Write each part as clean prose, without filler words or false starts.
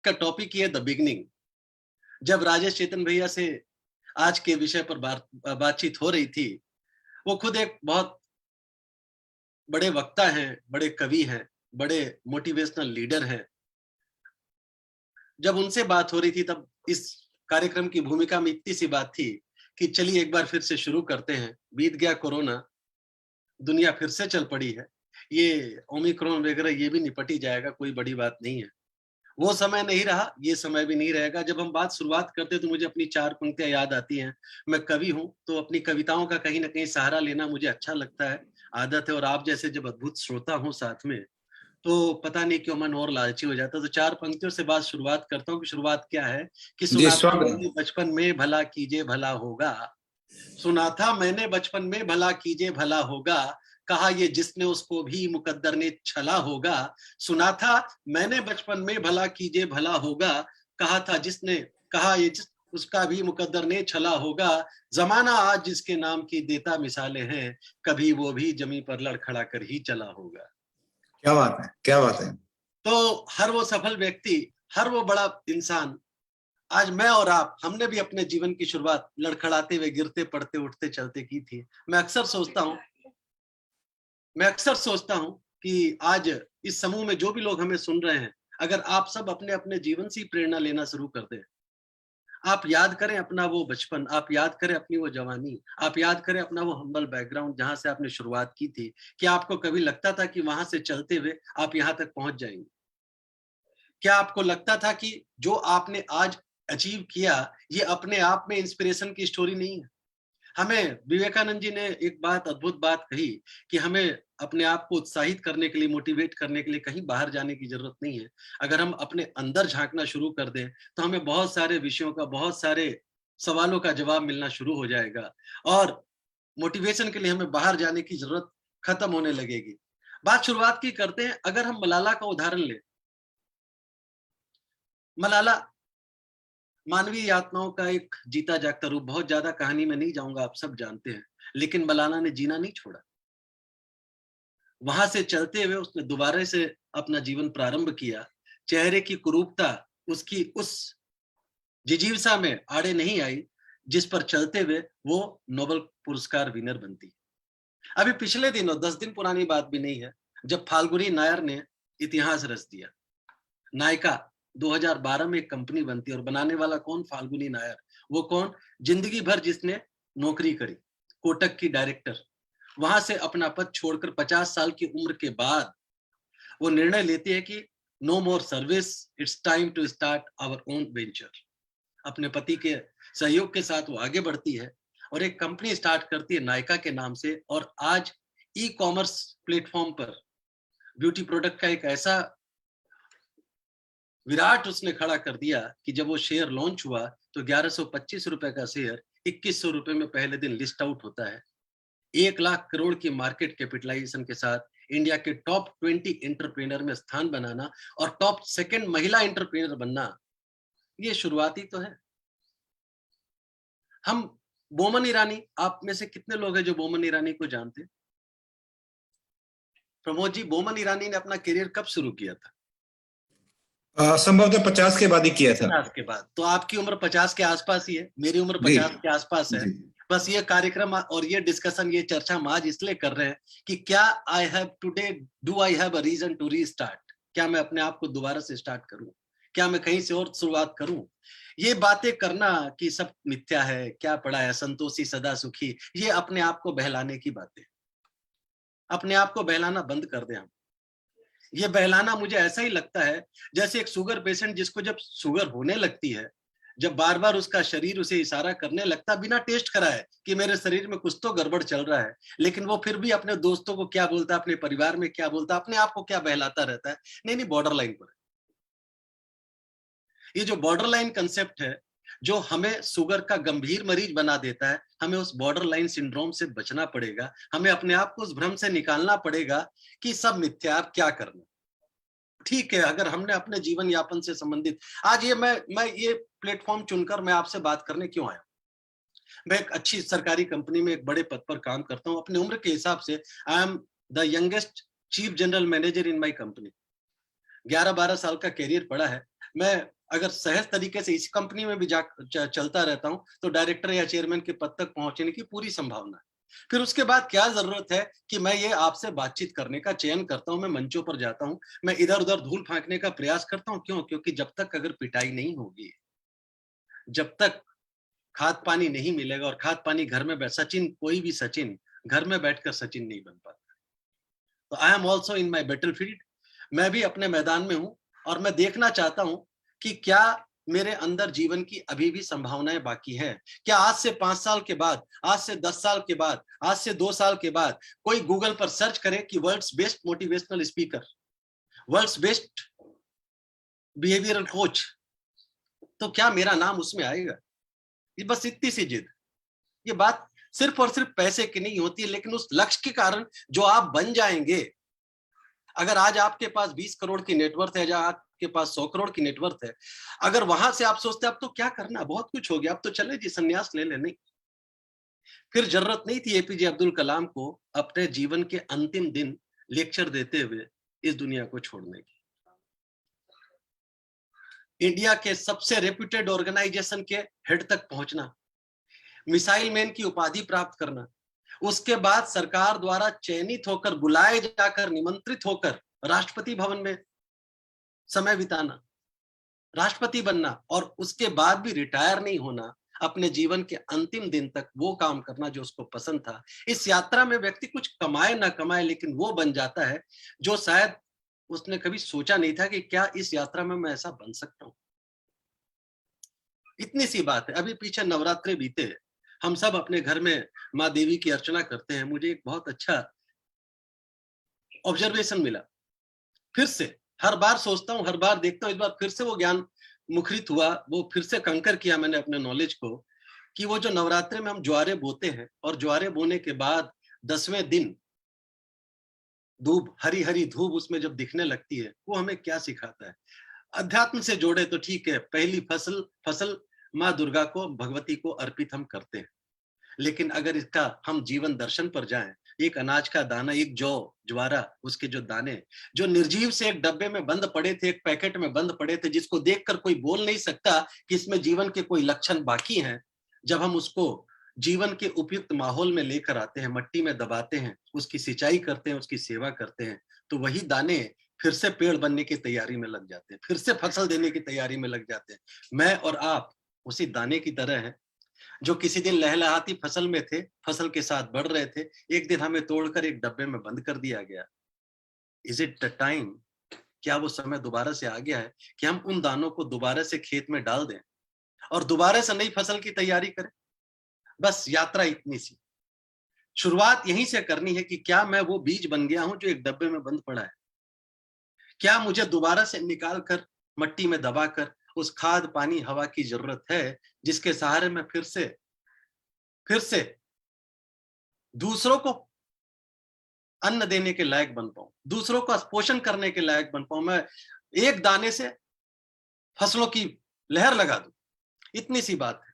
का टॉपिक ही है the beginning. जब राजेश चेतन भैया से आज के विषय पर बातचीत हो रही थी, वो खुद एक बहुत बड़े वक्ता हैं, बड़े कवि हैं, बड़े मोटिवेशनल लीडर हैं। जब उनसे बात हो रही थी तब इस कार्यक्रम की भूमिका में इतनी सी बात थी कि चलिए एक बार फिर से शुरू करते हैं। बीत गया कोरोना, दुनिया फिर से चल पड़ी है। ये ओमिक्रॉन वगैरह ये भी निपट ही जाएगा, कोई बड़ी बात नहीं है। वो समय नहीं रहा, ये समय भी नहीं रहेगा। जब हम बात शुरुआत करते हैं तो मुझे अपनी 4 पंक्तियाँ याद आती हैं। मैं कवि हूँ, तो अपनी कविताओं का कहीं न कहीं सहारा लेना मुझे अच्छा लगता है, आदत है। और आप जैसे जब अद्भुत श्रोता हो साथ में, तो पता नहीं क्यों मन और लालची हो जाता है। तो 4 पंक्तियों से बात शुरुआत करता हूँ कि शुरुआत क्या है कि जी सुना था स्वागत। मैंने बचपन में भला कीजिए भला होगा। सुना था मैंने बचपन में भला कीजिए भला होगा, कहा ये जिसने उसको भी मुकद्दर ने छला होगा। सुना था मैंने बचपन में भला कीजिए भला होगा, कहा था जिसने कहा ये जिस उसका भी मुकद्दर ने छला होगा। जमाना आज जिसके नाम की देता मिसालें हैं, कभी वो भी जमी पर लड़खड़ा कर ही चला होगा। क्या बात है, क्या बात है। तो हर वो सफल व्यक्ति, हर वो बड़ा इंसान, आज मैं और आप, हमने भी अपने जीवन की शुरुआत लड़खड़ाते हुए, गिरते पड़ते उठते चलते की थी। मैं अक्सर सोचता हूँ कि आज इस समूह में जो भी लोग हमें सुन रहे हैं, अगर आप सब अपने अपने जीवन से ही प्रेरणा लेना शुरू कर दें, आप याद करें अपना वो बचपन, आप याद करें अपनी वो जवानी, आप याद करें अपना वो हम्बल बैकग्राउंड जहां से आपने शुरुआत की थी। क्या आपको कभी लगता था कि वहां से चलते हुए आप यहाँ तक पहुंच जाएंगे? क्या आपको लगता था कि जो आपने आज अचीव किया, ये अपने आप में इंस्पिरेशन की स्टोरी नहीं है? हमें विवेकानंद जी ने एक बात, अद्भुत बात कही कि हमें अपने आप को उत्साहित करने के लिए, मोटिवेट करने के लिए कहीं बाहर जाने की जरूरत नहीं है। अगर हम अपने अंदर झांकना शुरू कर दें, तो हमें बहुत सारे विषयों का, बहुत सारे सवालों का जवाब मिलना शुरू हो जाएगा और मोटिवेशन के लिए हमें बाहर जाने की जरूरत खत्म होने लगेगी। बात शुरुआत की करते हैं, अगर हम मलाला का उदाहरण लें। मलाला मानवीय यातनाओं का एक जीता जागता रूप, बहुत ज्यादा कहानी में नहीं जाऊंगा, आप सब जानते हैं। लेकिन मलाला ने जीना नहीं छोड़ा। वहां से चलते हुए उसने दोबारा से अपना जीवन प्रारंभ किया। चेहरे की कुरूपता उसकी उस जिजीविसा में आड़े नहीं आई, जिस पर चलते हुए वो नोबेल पुरस्कार विनर बनती। अभी पिछले दिनों, 10 दिन पुरानी बात भी नहीं है, जब फाल्गुनी नायर ने इतिहास रच दिया। नायका 2012 में एक कंपनी बनती है और बनाने वाला कौन? फाल्गुनी नायर। वो कौन? जिंदगी भर जिसने नौकरी करी, कोटक की डायरेक्टर। वहां से अपना पद छोड़कर 50 साल की उम्र के बाद वो निर्णय लेती है कि no more service, it's time to start our own venture. अपने पति के सहयोग के साथ वो आगे बढ़ती है और एक कंपनी स्टार्ट करती है नायका के नाम से। और आज ई कॉमर्स प्लेटफॉर्म पर ब्यूटी प्रोडक्ट का एक ऐसा विराट उसने खड़ा कर दिया कि जब वो शेयर लॉन्च हुआ तो 1125 रुपए का शेयर 2100 रुपए में पहले दिन लिस्ट आउट होता है। 1 लाख करोड़ की मार्केट कैपिटलाइजेशन के साथ इंडिया के टॉप 20 एंटरप्रेन्योर में स्थान बनाना और टॉप सेकंड महिला एंटरप्रेन्योर बनना, ये शुरुआती तो है। हम बोमन ईरानी, आप में से कितने लोग हैं जो बोमन ईरानी को जानते हैं? प्रमोद जी, बोमन ईरानी ने अपना करियर कब शुरू किया था? संभवतः 50 के बाद ही किया था। 50 के बाद। तो आपकी उम्र 50 के आसपास ही है, मेरी उम्र जी 50 के आसपास है। जी। बस ये कार्यक्रम और ये डिस्कशन, ये चर्चा हम आज इसलिए कर रहे हैं कि क्या I have today, do I have a reason to restart? क्या मैं अपने आप को दोबारा से स्टार्ट करूं? क्या मैं कहीं से और शुरुआत करूं? ये बातें करना कि सब मिथ्या है, क्या पड़ा है, संतोषी सदा सुखी, ये अपने आप को बहलाने की बातें। अपने आप को बहलाना बंद कर दें हम। ये बहलाना मुझे ऐसा ही लगता है जैसे एक शुगर पेशेंट जिसको जब शुगर होने लगती है, जब बार बार उसका शरीर उसे इशारा करने लगता बिना टेस्ट कराए कि मेरे शरीर में कुछ तो गड़बड़ चल रहा है, लेकिन वो फिर भी अपने दोस्तों को क्या बोलता है, अपने परिवार में क्या बोलता है, अपने आप को क्या बहलाता रहता है? नहीं नहीं, बॉर्डर लाइन पर। ये जो बॉर्डर लाइन कंसेप्ट है, जो हमें शुगर का गंभीर मरीज बना देता है, हमें उस बॉर्डर लाइन सिंड्रोम से बचना पड़ेगा। हमें अपने आप को उस भ्रम से निकालना पड़ेगा कि सब मिथ्या, अब क्या करना। ठीक है, अगर हमने अपने जीवन यापन से संबंधित, आज ये मैं ये प्लेटफॉर्म चुनकर मैं आपसे बात करने क्यों आया? मैं एक अच्छी सरकारी कंपनी में एक बड़े पद पर काम करता हूं। अपनी उम्र के हिसाब से I am the youngest chief general manager in my company. 11-12 साल का कैरियर पड़ा है। मैं अगर सहज तरीके से इस कंपनी में भी चलता रहता हूं तो डायरेक्टर या चेयरमैन के पद तक पहुंचने की पूरी संभावना है। फिर उसके बाद क्या जरूरत है कि मैं ये आपसे बातचीत करने का चयन करता हूं, मैं मंचों पर जाता हूं, मैं इधर उधर धूल फेंकने का प्रयास करता हूं। क्यों? क्योंकि जब तक अगर पिटाई नहीं होगी, जब तक खाद पानी नहीं मिलेगा, और खाद पानी घर में सचिन, कोई भी सचिन घर में बैठकर सचिन नहीं बन पाता। तो I am also in my battlefield, मैं भी अपने मैदान में हूं और मैं देखना चाहता हूं कि क्या मेरे अंदर जीवन की अभी भी संभावनाएं बाकी है। क्या आज से 5 साल के बाद, आज से 10 साल के बाद, आज से 2 साल के बाद कोई गूगल पर सर्च करे कि world's best motivational speaker, world's best behavioural coach, तो क्या मेरा नाम उसमें आएगा? ये बस इतनी सी जिद। ये बात सिर्फ और सिर्फ पैसे की नहीं होती है, लेकिन उस लक्ष्य के कारण जो आप बन जाएंगे। अगर आज आपके पास 20 करोड़ की नेटवर्थ है, या आपके पास 100 करोड़ की नेटवर्थ है, अगर वहां से आप सोचते अब तो क्या करना, बहुत कुछ हो गया, अब तो चले जी संन्यास ले ले, नहीं। फिर जरूरत नहीं थी एपीजे अब्दुल कलाम को अपने जीवन के अंतिम दिन लेक्चर देते हुए इस दुनिया को छोड़ने की। इंडिया के सबसे रेप्यूटेड ऑर्गेनाइजेशन के हेड तक पहुंचना, मिसाइल मैन की उपाधि प्राप्त करना, उसके बाद सरकार द्वारा चयनित होकर, बुलाए जाकर, निमंत्रित होकर राष्ट्रपति भवन में समय बिताना, राष्ट्रपति बनना, और उसके बाद भी रिटायर नहीं होना, अपने जीवन के अंतिम दिन तक वो काम करना जो उसको पसंद था। इस यात्रा में व्यक्ति कुछ कमाए ना कमाए, लेकिन वो बन जाता है जो शायद उसने कभी सोचा नहीं था कि क्या इस यात्रा में मैं ऐसा बन सकता हूं। इतनी सी बात है। अभी पीछे नवरात्रे बीते, हम सब अपने घर में माँ देवी की अर्चना करते हैं। मुझे एक बहुत अच्छा ऑब्जर्वेशन मिला। फिर से हर बार सोचता हूँ, हर बार देखता हूँ, इस बार फिर से वो ज्ञान मुखरित हुआ, वो फिर से कंकर किया मैंने अपने नॉलेज को, कि वो जो नवरात्रे में हम ज्वारे बोते हैं, और ज्वारे बोने के बाद 10वें दिन धूप, हरी हरी धूप उसमें जब दिखने लगती है, वो हमें क्या सिखाता है? अध्यात्म से जोड़े तो ठीक है, पहली फसल माँ दुर्गा को, भगवती को अर्पित हम करते हैं। लेकिन अगर इसका हम जीवन दर्शन पर जाएं, एक अनाज का दाना, एक ज्वारा, उसके जो दाने जो निर्जीव से एक डब्बे में बंद पड़े थे, एक पैकेट में बंद पड़े थे, जिसको देखकर कोई बोल नहीं सकता कि इसमें जीवन के कोई लक्षण बाकी हैं, जब हम उसको जीवन के उपयुक्त माहौल में लेकर आते हैं, मट्टी में दबाते हैं, उसकी सिंचाई करते हैं, उसकी सेवा करते हैं, तो वही दाने फिर से पेड़ बनने की तैयारी में लग जाते हैं, फिर से फसल देने की तैयारी में लग जाते हैं। मैं और आप उसी दाने की तरह हैं, जो किसी दिन लहलहाती फसल में थे, फसल के साथ बढ़ रहे थे, एक दिन हमें तोड़कर एक डब्बे में बंद कर दिया गया। Is it the time? क्या वो समय दोबारा से आ गया है कि हम उन दानों को दोबारा से खेत में डाल दें और दोबारा से नई फसल की तैयारी करें? बस यात्रा इतनी सी। शुरुआत यहीं से करनी है कि क्या मैं वो बीज बन गया हूं जो एक डब्बे में बंद पड़ा है? क्या मुझे दोबारा से निकाल कर, मट्टी में दबाकर उस खाद, पानी, हवा की जरूरत है, जिसके सहारे मैं फिर से दूसरों को अन्न देने के लायक बन पाऊं, दूसरों का पोषण करने के लायक बन पाऊं, मैं एक दाने से फसलों की लहर लगा दूं। इतनी सी बात है।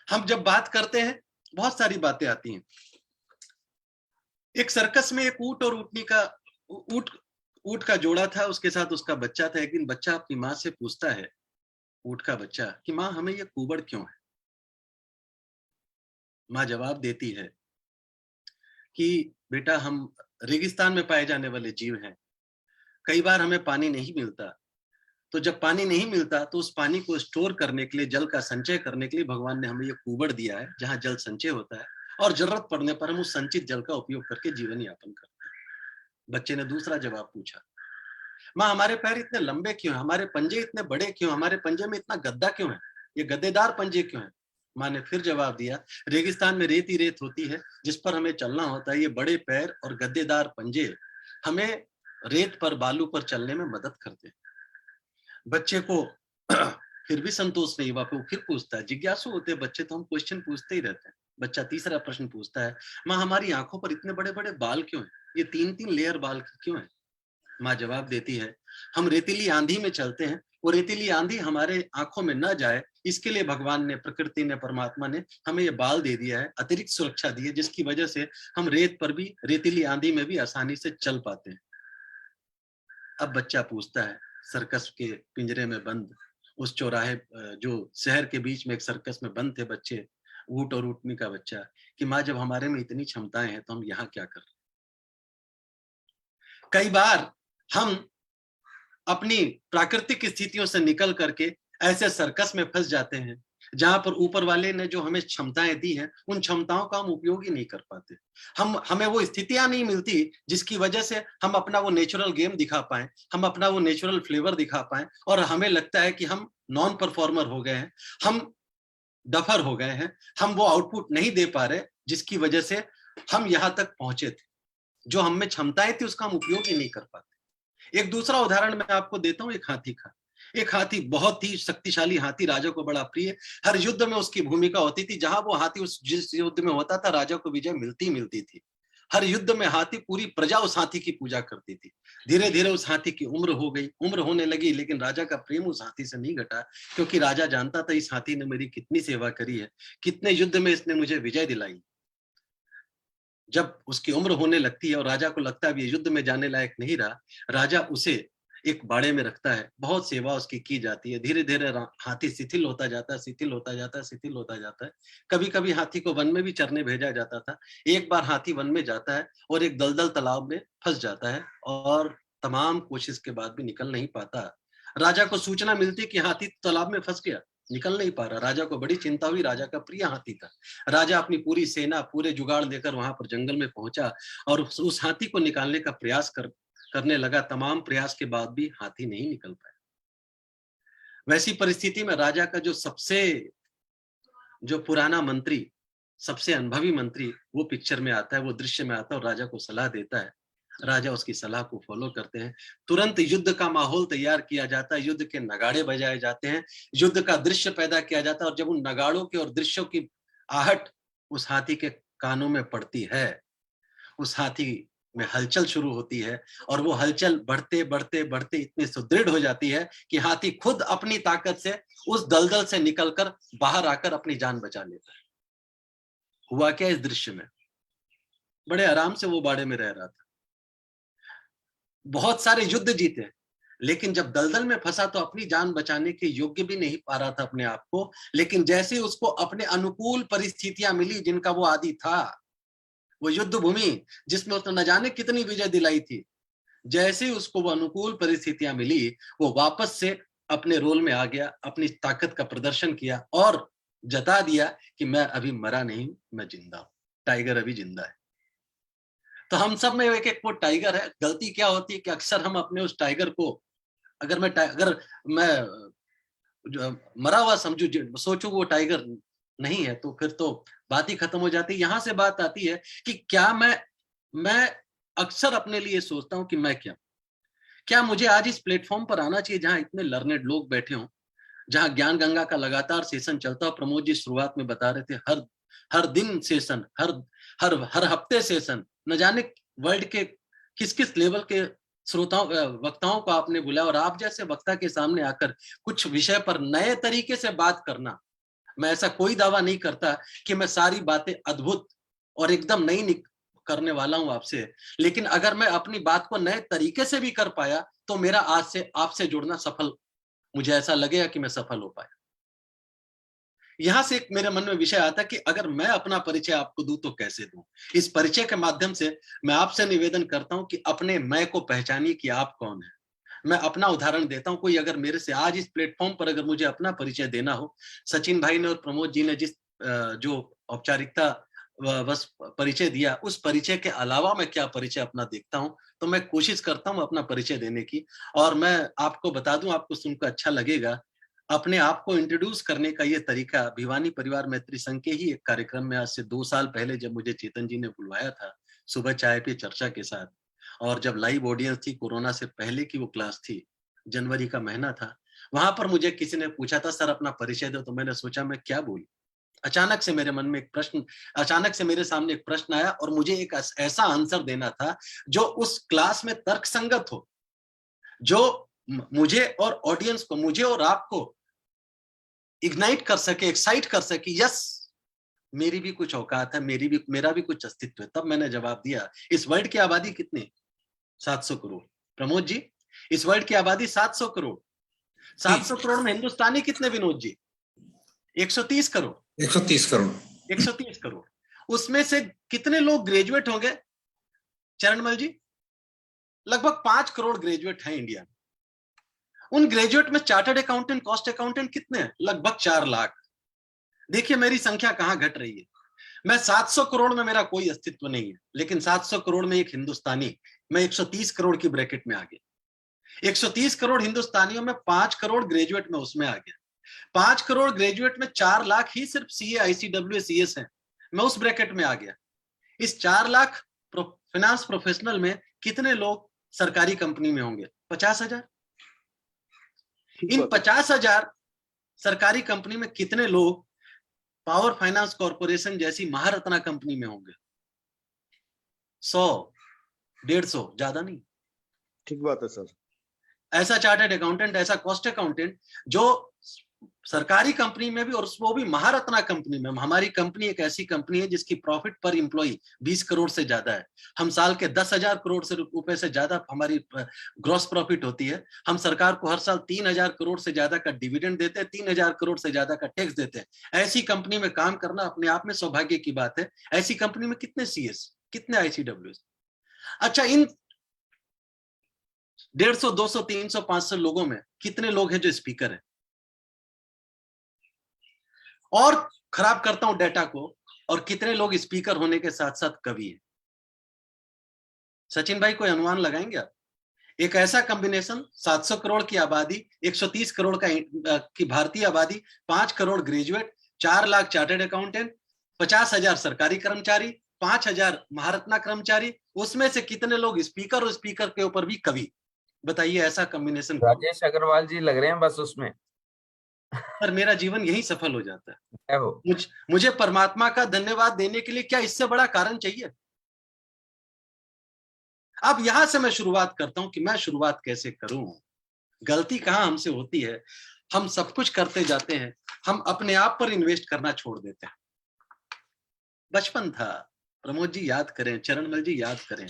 हम जब बात करते हैं, बहुत सारी बातें आती हैं। एक सर्कस में एक ऊंट और ऊंटनी का ऊंट का जोड़ा था, उसके साथ उसका बच्चा था। एक दिन बच्चा अपनी माँ से पूछता है, ऊंट का बच्चा, कि माँ हमें ये कुबड़ क्यों है? माँ जवाब देती है कि बेटा, हम रेगिस्तान में पाए जाने वाले जीव हैं। कई बार हमें पानी नहीं मिलता, तो जब पानी नहीं मिलता तो उस पानी को स्टोर करने के लिए, जल का संचय करने के लिए भगवान ने हमें ये कुबड़ दिया है, जहां जल संचय होता है, और जरूरत पड़ने पर हम उस संचित जल का उपयोग करके जीवन यापन करते हैं। बच्चे ने दूसरा जवाब पूछा, माँ हमारे पैर इतने लंबे क्यों हैं? हमारे पंजे इतने बड़े क्यों? हमारे पंजे में इतना गद्दा क्यों है? ये गद्देदार पंजे क्यों हैं? माँ ने फिर जवाब दिया, रेगिस्तान में रेत ही रेत होती है जिस पर हमें चलना होता है। ये बड़े पैर और गद्देदार पंजे हमें रेत पर, बालू पर चलने में मदद करते हैं। बच्चे को फिर भी संतोष नहीं हुआ, वो फिर पूछता है। जिज्ञासु होते बच्चे तो हम क्वेश्चन पूछते ही रहते हैं। बच्चा तीसरा प्रश्न पूछता है, माँ हमारी आंखों पर इतने बड़े बड़े बाल क्यों हैं? ये 3-3 लेयर बाल क्यों है? माँ जवाब देती है, हम रेतीली आंधी में चलते हैं, वो रेतीली आंधी हमारे आंखों में न जाए, इसके लिए भगवान ने, प्रकृति ने, परमात्मा ने हमें ये बाल दे दिया है, अतिरिक्त सुरक्षा दी है, जिसकी वजह से हम रेत पर भी, रेतीली आंधी में भी आसानी से चल पाते हैं। अब बच्चा पूछता है, सर्कस के पिंजरे में बंद, उस चौराहे जो शहर के बीच में एक सर्कस में बंद थे बच्चे, ऊँट और ऊँटनी का बच्चा, कि माँ जब हमारे में इतनी क्षमताएँ हैं तो हम यहाँ क्या कर रहे हैं? कई बार हम अपनी प्राकृतिक स्थितियों से निकल करके ऐसे सर्कस में फंस जाते हैं, जहाँ पर ऊपर वाले ने जो हमें क्षमताएँ दी हैं, उन क्षमताओं का हम उपयोग ही नहीं कर पाते। हमें वो स्थितियाँ नहीं मिलती, जिसकी वजह से हम अपना वो नेचुरल गेम दिखा पाएँ, हम अपना वो नेचुरल फ्लेवर दिखा पाएँ और हमें लगता है कि हम नॉन परफॉर्मर हो गए हैं, हम डफर हो गए हैं, हम वो आउटपुट नहीं दे पा रहे, जिसकी वजह से हम यहाँ तक पहुँचे थे। जो हम में क्षमताएँ थी, उसका हम उपयोग ही नहीं कर पाते। एक दूसरा उदाहरण मैं आपको देता हूँ एक हाथी का। एक हाथी बहुत ही शक्तिशाली हाथी, राजा को बड़ा प्रिय। हर युद्ध में उसकी भूमिका होती थी, जहां वो हाथी उस जिस युद्ध में होता था, राजा को विजय मिलती मिलती थी। हर युद्ध में हाथी, पूरी प्रजा उस हाथी की पूजा करती थी। धीरे धीरे उस हाथी की उम्र हो गई, उम्र होने लगी, लेकिन राजा का प्रेम उस हाथी से नहीं घटा, क्योंकि राजा जानता था इस हाथी ने मेरी कितनी सेवा करी है, कितने युद्ध में इसने मुझे विजय दिलाई। जब उसकी उम्र होने लगती है और राजा को लगता है अब ये युद्ध में जाने लायक नहीं रहा, राजा उसे एक बाड़े में रखता है, बहुत सेवा उसकी की जाती है। धीरे धीरे हाथी शिथिल होता जाता है, शिथिल होता जाता है, शिथिल होता जाता है। कभी कभी हाथी को वन में भी चरने भेजा जाता था। एक बार हाथी वन में जाता है और एक दलदल तालाब में फंस जाता है और तमाम कोशिश के बाद भी निकल नहीं पाता। राजा को सूचना मिलती कि हाथी तालाब में फंस गया, निकल नहीं पा रहा। राजा को बड़ी चिंता हुई, राजा का प्रिय हाथी था। राजा अपनी पूरी सेना, पूरे जुगाड़ लेकर वहां पर जंगल में पहुंचा और उस हाथी को निकालने का प्रयास करने लगा। तमाम प्रयास के बाद भी हाथी नहीं निकल पाया। वैसी परिस्थिति में राजा का जो पुराना मंत्री, सबसे अनुभवी मंत्री, वो पिक्चर में आता है, वो दृश्य में आता है और राजा को सलाह देता है। राजा उसकी सलाह को फॉलो करते हैं। तुरंत युद्ध का माहौल तैयार किया जाता है, युद्ध के नगाड़े बजाए जाते हैं, युद्ध का दृश्य पैदा किया जाता है। और जब उन नगाड़ों के और दृश्यों की आहट उस हाथी के कानों में पड़ती है, उस हाथी में हलचल शुरू होती है और वो हलचल बढ़ते बढ़ते बढ़ते इतनी सुदृढ़ हो जाती है कि हाथी खुद अपनी ताकत से उस दलदल से निकलकर बाहर आकर अपनी जान बचा लेता है। हुआ क्या इस दृश्य में? बड़े आराम से वो बाड़े में रह रहा था, बहुत सारे युद्ध जीते, लेकिन जब दलदल में फंसा तो अपनी जान बचाने के योग्य भी नहीं पा रहा था अपने आप को। लेकिन जैसे ही उसको अपने अनुकूल परिस्थितियां मिली, जिनका वो आदी था, वो युद्ध भूमि जिसमें उसने न जाने कितनी विजय दिलाई थी, जैसे ही उसको वो अनुकूल परिस्थितियां मिली, वो वापस से अपने रोल में आ गया, अपनी ताकत का प्रदर्शन किया और जता दिया कि मैं अभी मरा नहीं, मैं जिंदा हूं, टाइगर अभी जिंदा है। तो हम सब में एक एक वो टाइगर है। गलती क्या होती है कि अक्सर हम अपने उस टाइगर को, अगर मैं मरा हुआ समझू, सोचू वो टाइगर नहीं है, तो फिर तो बात ही खत्म हो जाती है। यहां से बात आती है कि क्या मैं अक्सर अपने लिए सोचता हूं कि मैं क्या मुझे आज इस प्लेटफॉर्म पर आना चाहिए जहां इतने लर्नेड लोग बैठे हों, जहां ज्ञान गंगा का लगातार सेशन चलता हो। प्रमोद जी शुरुआत में बता रहे थे, हर हर दिन सेशन, हर हर हर हफ्ते सेशन, न जाने वर्ल्ड के किस किस लेवल के श्रोताओं वक्ताओं को आपने बुलाया और आप जैसे वक्ता के सामने आकर कुछ विषय पर नए तरीके से बात करना। मैं ऐसा कोई दावा नहीं करता कि मैं सारी बातें अद्भुत और एकदम नई करने वाला हूं आपसे, लेकिन अगर मैं अपनी बात को नए तरीके से भी कर पाया तो मेरा आज से आपसे जुड़ना सफल, मुझे ऐसा लगेगा कि मैं सफल हो पाया। यहां से एक मेरे मन में विषय आता है कि अगर मैं अपना परिचय आपको दूं तो कैसे दूं। इस परिचय के माध्यम से मैं आपसे निवेदन करता हूं कि अपने मैं को पहचानिए कि आप कौन है। मैं अपना उदाहरण देता हूं, कोई अगर मेरे से आज इस प्लेटफॉर्म पर अगर मुझे अपना परिचय देना हो, सचिन भाई ने और प्रमोद जी ने जिस जो औपचारिकता बस परिचय दिया, उस परिचय के अलावा मैं क्या परिचय अपना देखता हूं, तो मैं कोशिश करता हूं अपना परिचय देने की। और मैं आपको बता दूं, आपको सुनकर अच्छा लगेगा, अपने आप को इंट्रोड्यूस करने का ये तरीका भिवानी परिवार मैत्री संघ के ही एक कार्यक्रम में आज से 2 साल पहले जब मुझे चेतन जी ने बुलवाया था, सुबह चाय पे चर्चा के साथ, और जब लाइव ऑडियंस थी, कोरोना से पहले की वो क्लास थी, जनवरी का महीना था, वहां पर मुझे किसी ने पूछा था, सर अपना परिचय दो, तो मैंने सोचा मैं क्या बोलूं। अचानक से मेरे मन में एक प्रश्न, अचानक से मेरे सामने एक प्रश्न आया और मुझे एक ऐसा आंसर देना था जो उस क्लास में तर्कसंगत हो, जो मुझे और ऑडियंस को, मुझे और आपको इग्नाइट कर सके, एक्साइट कर सके। यस, मेरी भी कुछ औकात है, मेरा भी कुछ अस्तित्व है। तब मैंने जवाब दिया, इस वर्ल्ड की आबादी कितनी? 700 करोड़। प्रमोद जी, इस वर्ल्ड की आबादी 700 करोड़। 700 करोड़ में हिंदुस्तानी कितने विनोद जी? 130 करोड़। 130 करोड़। 130 करोड़। उसमें से कितने लोग ग्रेजुएट होंगे चरणमल जी? लगभग 5 करोड़ ग्रेजुएट हैं इंडिया में। उन ग्रेजुएट में चार्टर्ड अकाउंटेंट, कॉस्ट अकाउंटेंट कितने हैं? लगभग 4 लाख। देखिए मेरी संख्या कहां घट रही है। मैं 700 करोड़ में मेरा कोई अस्तित्व नहीं है, लेकिन 700 करोड़ में एक हिंदुस्तानी, मैं 130 करोड़ की ब्रैकेट में आ गया। 130 करोड़ हिंदुस्तानियों में 5 करोड़ ग्रेजुएट में उसमें आ गया। 5 करोड़ ग्रेजुएट में 4 लाख ही सिर्फ सीए, आईसीडब्ल्यू, सीएस है, मैं उस ब्रैकेट में आ गया। इस 4 लाख फाइनेंस प्रोफेशनल में कितने लोग सरकारी कंपनी में होंगे? 50,000। इन 50,000 सरकारी कंपनी में कितने लोग पावर फाइनेंस कॉर्पोरेशन जैसी महारत्ना कंपनी में होंगे? 100, 150, ज्यादा नहीं। ठीक बात है सर। ऐसा चार्टर्ड अकाउंटेंट, ऐसा कॉस्ट अकाउंटेंट जो सरकारी कंपनी में भी, और वो भी महारत्ना कंपनी में। हमारी कंपनी एक ऐसी कंपनी है जिसकी प्रॉफिट पर एम्प्लॉय 20 करोड़ से ज्यादा है। हम साल के 10,000 करोड़ से रुपए से ज्यादा हमारी ग्रॉस प्रॉफिट होती है। हम सरकार को हर साल 3,000 करोड़ से ज्यादा का डिविडेंड देते हैं, 3,000 करोड़ से ज्यादा का टैक्स देते हैं। ऐसी कंपनी में काम करना अपने आप में सौभाग्य की बात है। ऐसी कंपनी में कितने सीएस, कितने आईसीडब्ल्यू? अच्छा, इन 150, 200, 300, 500 लोगों में कितने लोग हैं जो स्पीकर हैं? और खराब करता हूं डेटा को, और कितने लोग स्पीकर होने के साथ साथ कवि हैं? सचिन भाई कोई अनुमान लगाएंगे आप? एक ऐसा कॉम्बिनेशन, 700 करोड़ की आबादी, 130 करोड़ की भारतीय आबादी, 5 crore graduate, 4 lakh chartered accountant, 50,000 सरकारी कर्मचारी, 5,000 महारत्ना कर्मचारी, उसमें से कितने लोग स्पीकर, और स्पीकर के ऊपर भी कवि? बताइए ऐसा कॉम्बिनेशन। राजेश अग्रवाल जी लग रहे हैं बस उसमें। पर मेरा जीवन यही सफल हो जाता है। क्या हो? मुझे परमात्मा का धन्यवाद देने के लिए क्या इससे बड़ा कारण चाहिए? अब यहां से मैं शुरुआत करता हूं कि मैं शुरुआत कैसे करूं। गलती कहां हमसे होती है, हम सब कुछ करते जाते हैं, हम अपने आप पर इन्वेस्ट करना छोड़ देते हैं। बचपन था, प्रमोद जी याद करें, चरणमल जी याद करें,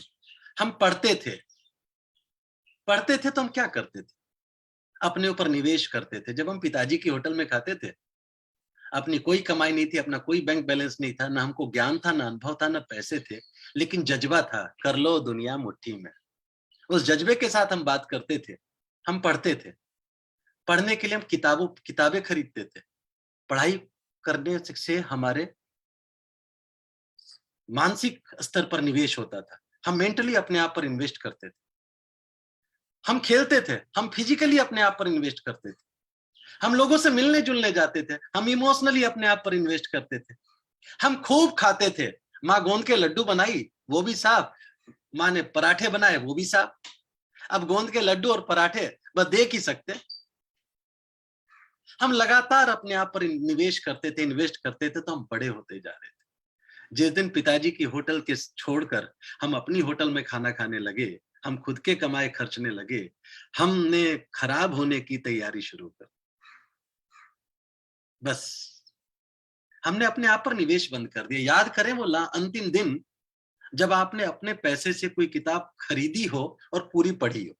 हम पढ़ते थे तो हम क्या करते थे? अपने ऊपर निवेश करते थे। जब हम पिताजी की होटल में खाते थे, अपनी कोई कमाई नहीं थी, अपना कोई बैंक बैलेंस नहीं था, ना हमको ज्ञान था, ना अनुभव था, ना पैसे थे, लेकिन जज्बा था, कर लो दुनिया मुट्ठी में। उस जज्बे के साथ हम बात करते थे, हम पढ़ते थे। पढ़ने के लिए हम किताबें खरीदते थे। पढ़ाई करने से हमारे मानसिक स्तर पर निवेश होता था। हम मेंटली अपने आप पर इन्वेस्ट करते थे। हम खेलते थे, हम फिजिकली अपने आप पर इन्वेस्ट करते थे। हम लोगों से मिलने जुलने जाते थे, हम इमोशनली अपने आप पर इन्वेस्ट करते थे। हम खूब खाते थे। माँ गोंद के लड्डू बनाई, वो भी साफ। माँ ने पराठे बनाए, वो भी साफ। अब गोंद के लड्डू और पराठे बस देख ही सकते। हम लगातार अपने आप पर निवेश करते थे, इन्वेस्ट करते थे, तो हम बड़े होते जा रहे थे। जिस दिन पिताजी की होटल के छोड़कर हम अपनी होटल में खाना खाने लगे, हम खुद के कमाए खर्चने लगे, हमने खराब होने की तैयारी शुरू कर। बस हमने अपने आप पर निवेश बंद कर दिया। याद करें वो अंतिम दिन जब आपने अपने पैसे से कोई किताब खरीदी हो और पूरी पढ़ी हो।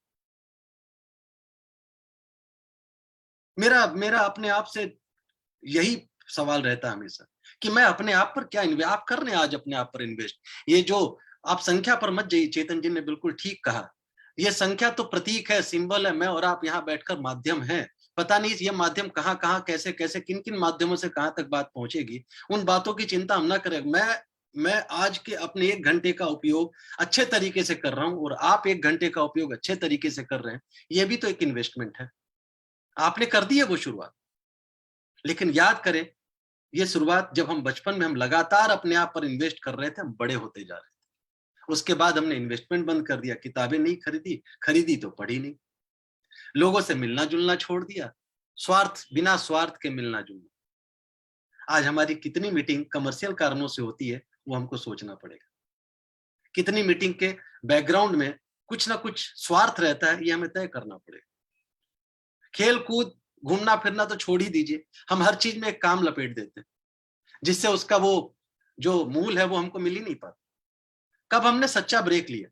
मेरा अपने आप से यही सवाल रहता हमेशा कि मैं अपने आप पर क्या इन्वेस्ट। आप कर रहे हैं आज अपने आप पर इन्वेस्ट? ये जो आप संख्या पर मत जाइए, चेतन जी ने बिल्कुल ठीक कहा, ये संख्या तो प्रतीक है, सिंबल है। मैं और आप यहाँ बैठकर माध्यम हैं। पता नहीं ये माध्यम कहाँ कहाँ, कैसे कैसे, किन किन माध्यमों से कहाँ तक बात पहुंचेगी, उन बातों की चिंता हम ना करें। मैं आज के अपने 1 घंटे का उपयोग अच्छे तरीके से कर रहा हूं, और आप 1 घंटे का उपयोग अच्छे तरीके से कर रहे हैं। ये भी तो एक इन्वेस्टमेंट है। आपने कर दी है वो शुरुआत, लेकिन याद करें ये शुरुआत जब हम बचपन में हम लगातार अपने आप पर इन्वेस्ट कर रहे थे, हम बड़े होते जा रहे थे। उसके बाद हमने इन्वेस्टमेंट बंद कर दिया, किताबें नहीं खरीदी तो पढ़ी नहीं, लोगों से मिलना जुलना छोड़ दिया, बिना स्वार्थ के मिलना जुलना। आज हमारी कितनी मीटिंग कमर्शियल कारणों से होती है, वो हमको सोचना पड़ेगा। कितनी मीटिंग के बैकग्राउंड में कुछ ना कुछ स्वार्थ रहता है, ये हमें तय करना पड़ेगा। खेल कूद घूमना फिरना तो छोड़ ही दीजिए, हम हर चीज में एक काम लपेट देते हैं, जिससे उसका वो जो मूल है वो हमको मिल ही नहीं पाता। कब हमने सच्चा ब्रेक लिया?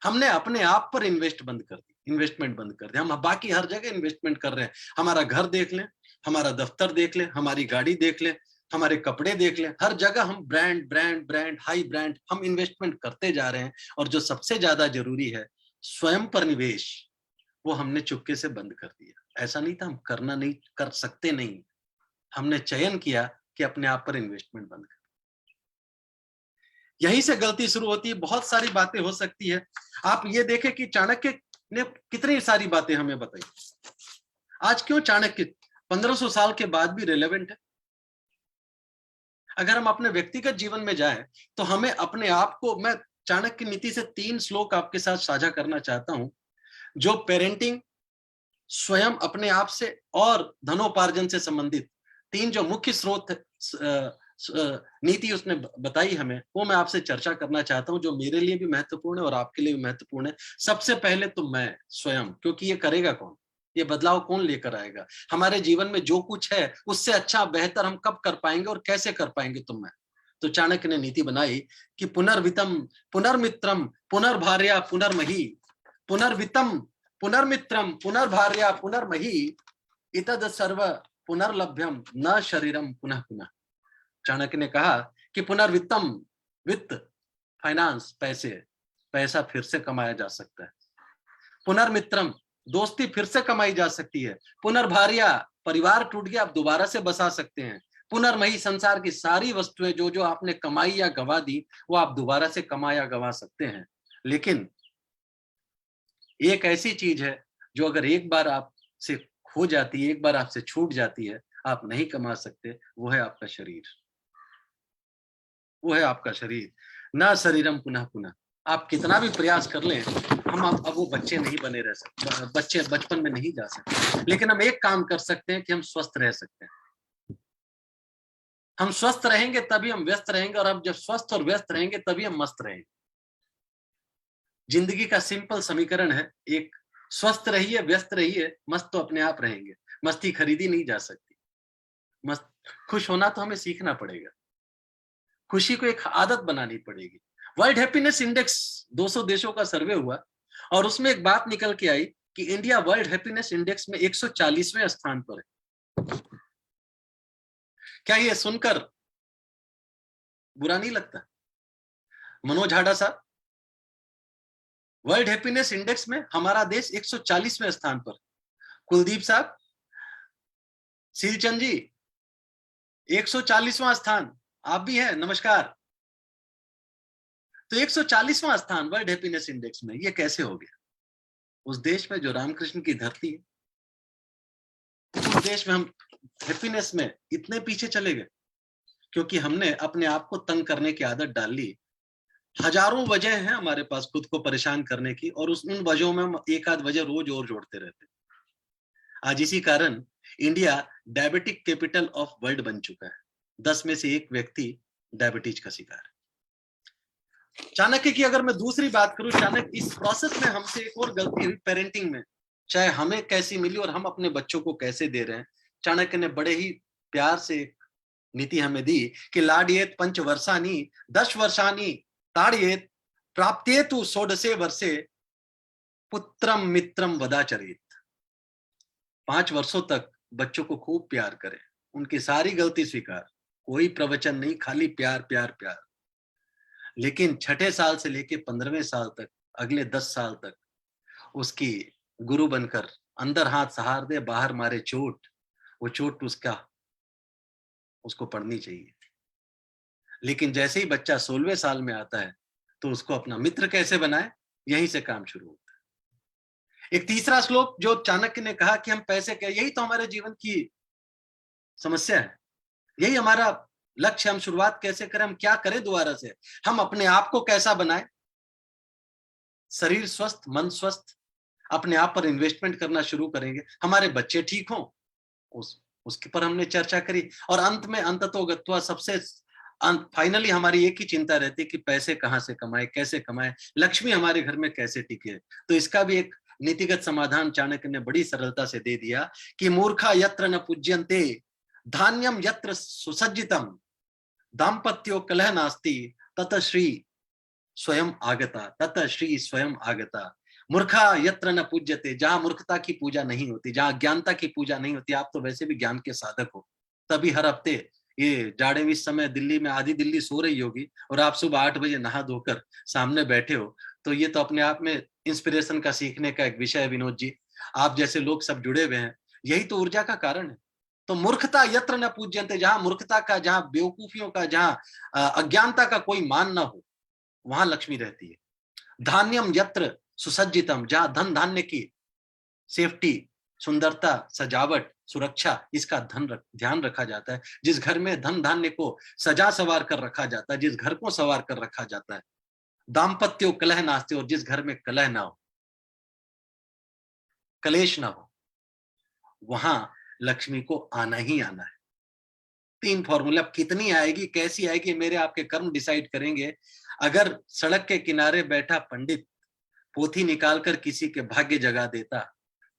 हमने अपने आप पर इन्वेस्ट बंद कर दिया। इन्वेस्टमेंट बंद कर दिया। हम बाकी हर जगह इन्वेस्टमेंट कर रहे हैं। हमारा घर देख लें, हमारा दफ्तर देख लें, हमारी गाड़ी देख लें, हमारे कपड़े देख लें, हर जगह हम brand brand brand high brand हम इन्वेस्टमेंट करते जा रहे हैं। और जो सबसे ज्यादा जरूरी है स्वयं पर निवेश, वो हमने चुपके से बंद कर दिया। ऐसा नहीं था हम करना नहीं कर सकते नहीं, हमने चयन किया कि अपने आप पर इन्वेस्टमेंट बंद कर। यहीं से गलती शुरू होती है। बहुत सारी बातें हो सकती है। आप ये देखें कि चाणक्य ने कितनी सारी बातें हमें बताई। आज क्यों चाणक्य 1500 साल के बाद भी रिलेवेंट है? अगर हम अपने व्यक्तिगत जीवन में जाएं तो हमें अपने आप को, मैं चाणक्य नीति से 3 श्लोक आपके साथ साझा करना चाहता हूं जो पेरेंटिंग, स्वयं अपने आप से और धनोपार्जन से संबंधित 3 जो मुख्य स्रोत नीति उसने बताई हमें, वो मैं आपसे चर्चा करना चाहता हूं जो मेरे लिए भी महत्वपूर्ण है और आपके लिए भी महत्वपूर्ण है। सबसे पहले तो मैं स्वयं, क्योंकि ये करेगा कौन, ये बदलाव कौन लेकर आएगा? हमारे जीवन में जो कुछ है उससे अच्छा बेहतर हम कब कर पाएंगे और कैसे कर पाएंगे? तो मैं, तो चाणक्य ने नीति बनाई कि पुनर्वितम पुनर्मित्रम पुनर्भार्या पुनर्मही, पुनर्वितम पुनर्मित्रम पुनर्भार्या पुनर्मही, इतद सर्व पुनर्लभ्यम न शरीरम पुनः पुनः। चाणक्य ने कहा कि पुनर्वित्तम, वित्त, फाइनेंस, पैसा फिर से कमाया जा सकता है। पुनर्मित्रम, दोस्ती फिर से कमाई जा सकती है। पुनर्भार्या, परिवार टूट गया आप दोबारा से बसा सकते हैं। पुनर्मही, संसार की सारी वस्तुएं जो जो आपने कमाई या गवा दी वो आप दोबारा से कमा या गवा सकते हैं। लेकिन एक ऐसी चीज है जो अगर एक बार आपसे खो जाती है, एक बार आपसे छूट जाती है, आप नहीं कमा सकते, वो है आपका शरीर। वो है आपका शरीर। ना शरीरम पुनः पुनः, आप कितना भी प्रयास कर लें, हम अब वो बच्चे नहीं बने रह सकते, बचपन में नहीं जा सकते। लेकिन हम एक काम कर सकते हैं कि हम स्वस्थ रह सकते हैं। हम स्वस्थ रहेंगे तभी हम व्यस्त रहेंगे, और हम जब स्वस्थ और व्यस्त रहेंगे तभी हम मस्त रहेंगे। जिंदगी का सिंपल समीकरण है, एक, स्वस्थ रहिए, व्यस्त रहिए, मस्त तो अपने आप रहेंगे। मस्ती खरीदी नहीं जा सकती। मस्त, खुश होना तो हमें सीखना पड़ेगा, खुशी को एक आदत बनानी पड़ेगी। वर्ल्ड हैप्पीनेस इंडेक्स 200 देशों का सर्वे हुआ और उसमें एक बात निकल के आई कि इंडिया वर्ल्ड हैप्पीनेस इंडेक्स में 140वें स्थान पर है। क्या ये सुनकर बुरा नहीं लगता? मनोज हाडा साहब, वर्ल्ड हैप्पीनेस इंडेक्स में हमारा देश 140वें स्थान पर। कुलदीप साहब, सीलचंद जी, 140वां स्थान, आप भी हैं, नमस्कार। तो 140वां स्थान वर्ल्ड हैप्पीनेस इंडेक्स में, ये कैसे हो गया? उस देश में जो रामकृष्ण की धरती है, उस देश में हम हैप्पीनेस में इतने पीछे चले गए क्योंकि हमने अपने आप को तंग करने की आदत डाल ली। हजारों वजह हैं हमारे पास खुद को परेशान करने की, और उन वजहों में हम एक आध वजह रोज और जोड़ते रहते हैं। आज इसी कारण India diabetic capital of world बन चुका है। 10 में से 1 व्यक्ति डायबिटीज का शिकार है। चाणक्य की अगर मैं दूसरी बात करूं, चाणक्य इस प्रोसेस में हमसे एक और गलती हुई पेरेंटिंग में, चाहे हमें कैसी मिली और हम अपने बच्चों को कैसे दे रहे हैं। चाणक्य ने बड़े ही प्यार से नीति हमें दी कि लाड्येत 5 वर्षानि 10 वर्षानि ताड़येत प्राप्त्येतु 16 वर्षे पुत्रम मित्रम वदाचरेत। 5 वर्षों तक बच्चों को खूब प्यार करें, उनकी सारी गलती स्वीकार, कोई प्रवचन नहीं, खाली प्यार प्यार प्यार। लेकिन 6ठे साल से लेके 15वें साल तक, अगले 10 साल तक उसकी गुरु बनकर अंदर हाथ सहार दे, बाहर मारे चोट, वो चोट उसको पड़नी चाहिए। लेकिन जैसे ही बच्चा 16वें साल में आता है तो उसको अपना मित्र कैसे बनाए, यहीं से काम शुरू होता है। एक तीसरा श्लोक जो चाणक्य ने कहा कि हम पैसे क्या, यही तो हमारे जीवन की समस्या है, यही हमारा लक्ष्य। हम शुरुआत कैसे करें, हम क्या करें दोबारा से, हम अपने आप को कैसा बनाए, शरीर स्वस्थ, मन स्वस्थ, अपने आप पर इन्वेस्टमेंट करना शुरू करेंगे, हमारे बच्चे ठीक हों, उसके पर हमने चर्चा करी। और अंत में अंततोगत्वा सबसे फाइनली हमारी एक ही चिंता रहती है कि पैसे कहां से कमाए, कैसे कमाए, लक्ष्मी हमारे घर में कैसे टिके। तो इसका भी एक नीतिगत समाधान चाणक्य ने बड़ी सरलता से दे दिया कि मूर्खा यत्र न पूज्यन्ते धान्यम यत्र सुसज्जितम दाम्पत्यो कलह नास्ति तत श्री स्वयं आगता, तत श्री स्वयं आगता। मूर्खा यत्र न पूज्यते, जहां मूर्खता की पूजा नहीं होती, जहां अज्ञानता की पूजा नहीं होती। आप तो वैसे भी ज्ञान के साधक हो, तभी हर हफ्ते ये जाड़े में इस समय दिल्ली में आधी दिल्ली सो रही होगी और आप सुबह 8 बजे नहा धोकर सामने बैठे हो। तो ये तो अपने आप में इंस्पिरेशन का, सीखने का एक विषय है विनोद जी। आप जैसे लोग सब जुड़े हुए हैं, यही तो ऊर्जा का कारण है। तो मूर्खता यत्र न पूज्यन्ते, जहां मूर्खता का, जहां बेवकूफियों का, जहां अज्ञानता का कोई मान ना हो, वहां लक्ष्मी रहती है। धान्यम यत्र सुसज्जितम, जहां धन धान्य की सेफ्टी, सुंदरता, सजावट, सुरक्षा, इसका ध्यान रखा जाता है। जिस घर में धन धान्य को सजा सवार कर रखा जाता है, जिस घर को सवार कर रखा जाता है, दाम्पत्यो कलह नास्ते, और जिस घर में कलह ना हो, कलेश ना हो, वहां लक्ष्मी को आना ही आना है। 3 फॉर्मूला। अब कितनी आएगी, कैसी आएगी, मेरे आपके कर्म डिसाइड करेंगे। अगर सड़क के किनारे बैठा पंडित पोथी निकालकर किसी के भाग्य जगा देता,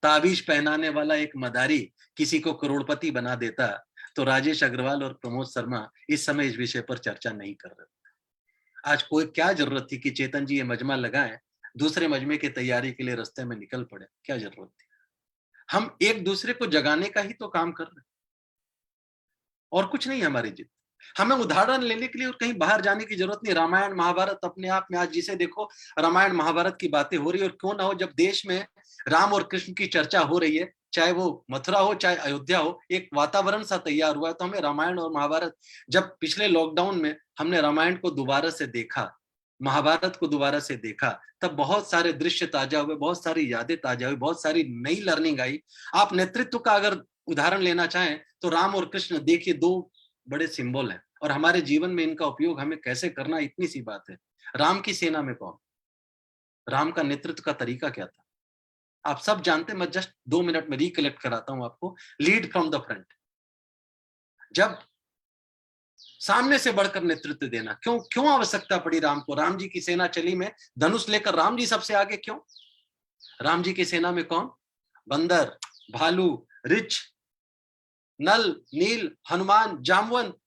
ताबीज पहनाने वाला एक मदारी किसी को करोड़पति बना देता, तो राजेश अग्रवाल और प्रमोद शर्मा इस समय इस विषय पर चर्चा नहीं कर रहे। आज कोई क्या जरूरत थी कि चेतन जी ये मजमा लगाएं, दूसरे मजमे की तैयारी के लिए रास्ते में निकल पड़े? क्या जरूरत थी? हम एक दूसरे को जगाने का ही तो काम कर रहे हैं, और कुछ नहीं हमारी जिद। हमें उदाहरण लेने के लिए और कहीं बाहर जाने की जरूरत नहीं। रामायण महाभारत अपने आप में, आज जिसे देखो रामायण महाभारत की बातें हो रही है, और क्यों ना हो, जब देश में राम और कृष्ण की चर्चा हो रही है, चाहे वो मथुरा हो चाहे अयोध्या हो, एक वातावरण सा तैयार हुआ है। तो हमें रामायण और महाभारत, जब पिछले लॉकडाउन में हमने रामायण को दोबारा से देखा, महाभारत को दोबारा से देखा, तब बहुत सारे दृश्य ताजा हुए, बहुत सारी यादें ताजा हुई, बहुत सारी नई लर्निंग आई। आप नेतृत्व का अगर उदाहरण लेना चाहें तो राम और कृष्ण देखिए, 2 बड़े सिंबल हैं, और हमारे जीवन में इनका उपयोग हमें कैसे करना, इतनी सी बात है। राम की सेना में कौन, राम का नेतृत्व का तरीका क्या था, आप सब जानते हैं। मैं जस्ट 2 मिनट में रिकलेक्ट कराता हूं आपको। लीड फ्रॉम द फ्रंट, जब सामने से बढ़कर नेतृत्व देना, क्यों आवश्यकता पड़ी राम को? राम जी की सेना चली में धनुष लेकर, राम जी सबसे आगे क्यों? राम जी की सेना में कौन? बंदर, भालू, रिछ, नल, नील, हनुमान, जामवंत,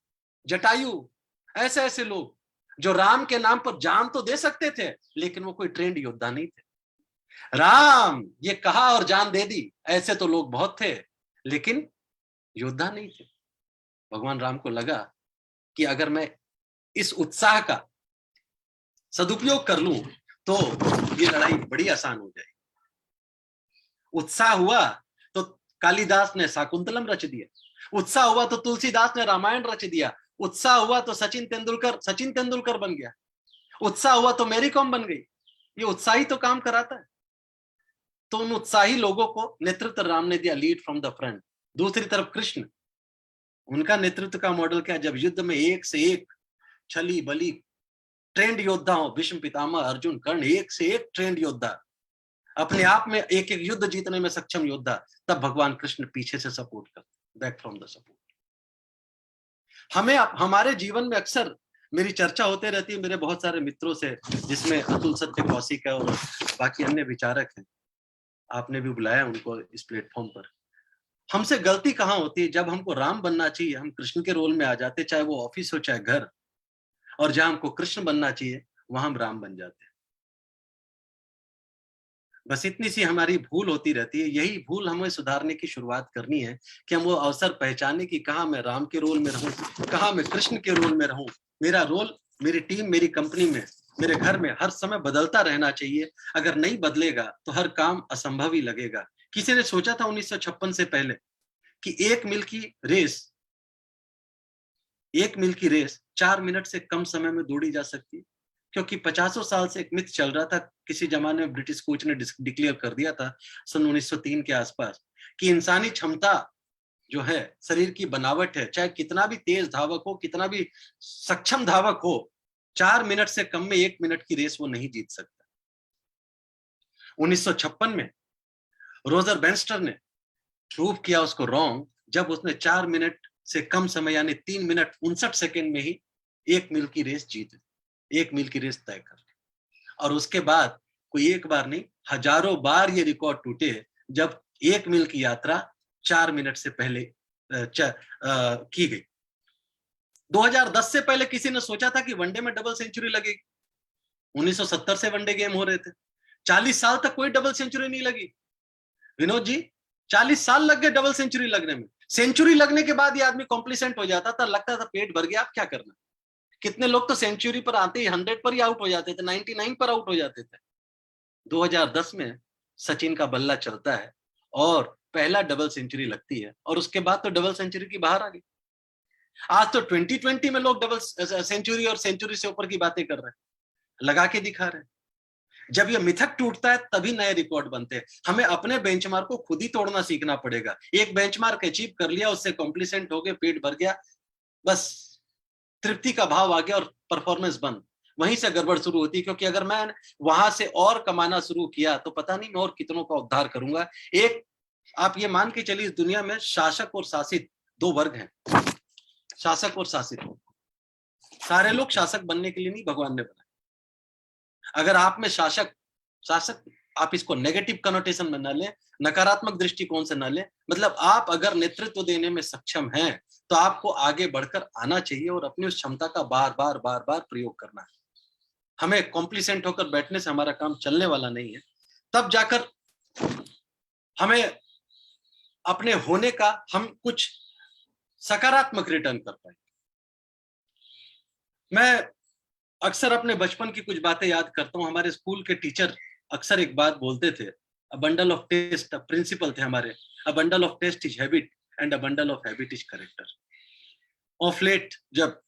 जटायु, ऐसे ऐसे लोग जो राम के नाम पर जान तो दे सकते थे, लेकिन वो कोई ट्रेंड योद्धा नहीं थे। राम ये कहा और जान दे दी, ऐसे तो लोग बहुत थे, लेकिन योद्धा नहीं थे। भगवान राम को लगा कि अगर मैं इस उत्साह का सदुपयोग कर लूं तो ये लड़ाई बड़ी आसान हो जाएगी। उत्साह हुआ तो कालिदास ने शाकुंतलम रच दिया, उत्साह हुआ तो तुलसीदास ने रामायण रच दिया, उत्साह हुआ तो सचिन तेंदुलकर बन गया, उत्साह हुआ तो मैरी कॉम बन गई। ये उत्साह ही तो काम कराता है। तो उन उत्साही लोगों को नेतृत्व राम ने दिया, लीड फ्रॉम द फ्रंट। दूसरी तरफ कृष्ण, उनका नेतृत्व का मॉडल क्या? जब युद्ध में एक से एक छली बली ट्रेंड योद्धा हो, भीष्म पितामह, अर्जुन, कर्ण, एक से एक ट्रेंड योद्धा, अपने आप में एक एक युद्ध जीतने में सक्षम योद्धा, तब भगवान कृष्ण पीछे से सपोर्ट करते, बैक फ्रॉम द सपोर्ट। हमें हमारे जीवन में अक्सर मेरी चर्चा होते रहती है मेरे बहुत सारे मित्रों से, जिसमें अतुल सत्य कौशिक है और बाकी अन्य विचारक हैं। आपने भी बुलाया उनको इस प्लेटफॉर्म पर। हमसे गलती कहाँ होती है? जब हमको राम बनना चाहिए, हम कृष्ण के रोल में आ जाते, चाहे वो ऑफिस हो चाहे घर, और जहां हमको कृष्ण बनना चाहिए वहां हम राम बन जाते हैं। बस इतनी सी हमारी भूल होती रहती है। यही भूल हमें सुधारने की शुरुआत करनी है कि हम वो अवसर पहचाने कि कहाँ मैं राम के रोल में रहूं, कहाँ मैं कृष्ण के रोल में रहूं। मेरा रोल, मेरी टीम, मेरी कंपनी में, मेरे घर में हर समय बदलता रहना चाहिए। अगर नहीं बदलेगा तो हर काम असंभव ही लगेगा। किसी ने सोचा था 1956 से पहले कि 1 मील की रेस 4 मिनट से कम समय में दौड़ी जा सकती है? क्योंकि 50 साल से एक मिथ चल रहा था। किसी जमाने में ब्रिटिश कोच ने डिक्लेयर कर दिया था सन 1903 के आसपास कि इंसानी क्षमता जो है, शरीर की बनावट है, चाहे कितना भी तेज धावक हो, कितना भी सक्षम धावक हो, 4 मिनट से कम में 1 मिनट की रेस वो नहीं जीत सकता। 1956 में रोजर बेंस्टर ने प्रूव किया उसको रॉन्ग, जब उसने 4 मिनट से कम समय यानी 3 मिनट 59 सेकेंड में ही 1 मील की रेस जीत ली, 1 मील की रेस तय कर ली। और उसके बाद कोई एक बार नहीं, हजारों बार ये रिकॉर्ड टूटे जब 1 मील की यात्रा 4 मिनट से पहले की गई। 2010 से पहले किसी ने सोचा था कि वनडे में डबल सेंचुरी लगेगी? 1970 से वनडे गेम हो रहे थे। 40 साल तक कोई डबल सेंचुरी नहीं लगी विनोद जी, 40 साल लग गए डबल सेंचुरी लगने में। सेंचुरी लगने के बाद ये आदमी कॉम्प्लिसेंट हो जाता था, लगता था पेट भर गया, अब क्या करना। कितने लोग तो सेंचुरी पर आते ही 100 पर ही आउट हो जाते थे, 99 पर आउट हो जाते थे। 2010 में सचिन का बल्ला चलता है और पहला डबल सेंचुरी लगती है, और उसके बाद तो डबल सेंचुरी की बाहर आ गई। आज तो 2020 में लोग डबल सेंचुरी और सेंचुरी से ऊपर की बातें कर रहे हैं, लगा के दिखा रहे हैं। जब ये मिथक टूटता है तभी नए रिकॉर्ड बनते हैं। हमें अपने बेंचमार्क को खुद ही तोड़ना सीखना पड़ेगा। एक बेंचमार्क अचीव कर लिया, उससे कॉम्प्लिसेंट हो गए, पेट भर गया, बस तृप्ति का भाव आ गया और परफॉर्मेंस बंद। वहीं से गड़बड़ शुरू होती है, क्योंकि अगर मैं वहां से और कमाना शुरू किया तो पता नहीं मैं और कितनों का उद्धार करूंगा। एक आप ये मान के चलिए, इस दुनिया में शासक और शासित दो वर्ग हैं, शासक और शासित। सारे लोग शासक बनने के लिए नहीं भगवान ने बनाए। अगर आप में शासक आप इसको नेगेटिव कनोटेशन में न लें, नकारात्मक दृष्टिकोण से न लें, मतलब आप अगर नेतृत्व देने में सक्षम हैं तो आपको आगे बढ़कर आना चाहिए और अपनी उस क्षमता का बार बार प्रयोग करना है। हमें कॉम्प्लिसेंट होकर बैठने से हमारा काम चलने वाला नहीं है। तब जाकर हमें अपने होने का हम कुछ सकारात्मक रिटर्न कर पाएंगे। मैं अक्सर अपने बचपन की कुछ बातें याद करता हूँ। हमारे स्कूल के टीचर अक्सर एक बात बोलते थे, a bundle of test, principal थे हमारे, a bundle of test is habit and a bundle of habit is character. Of late जब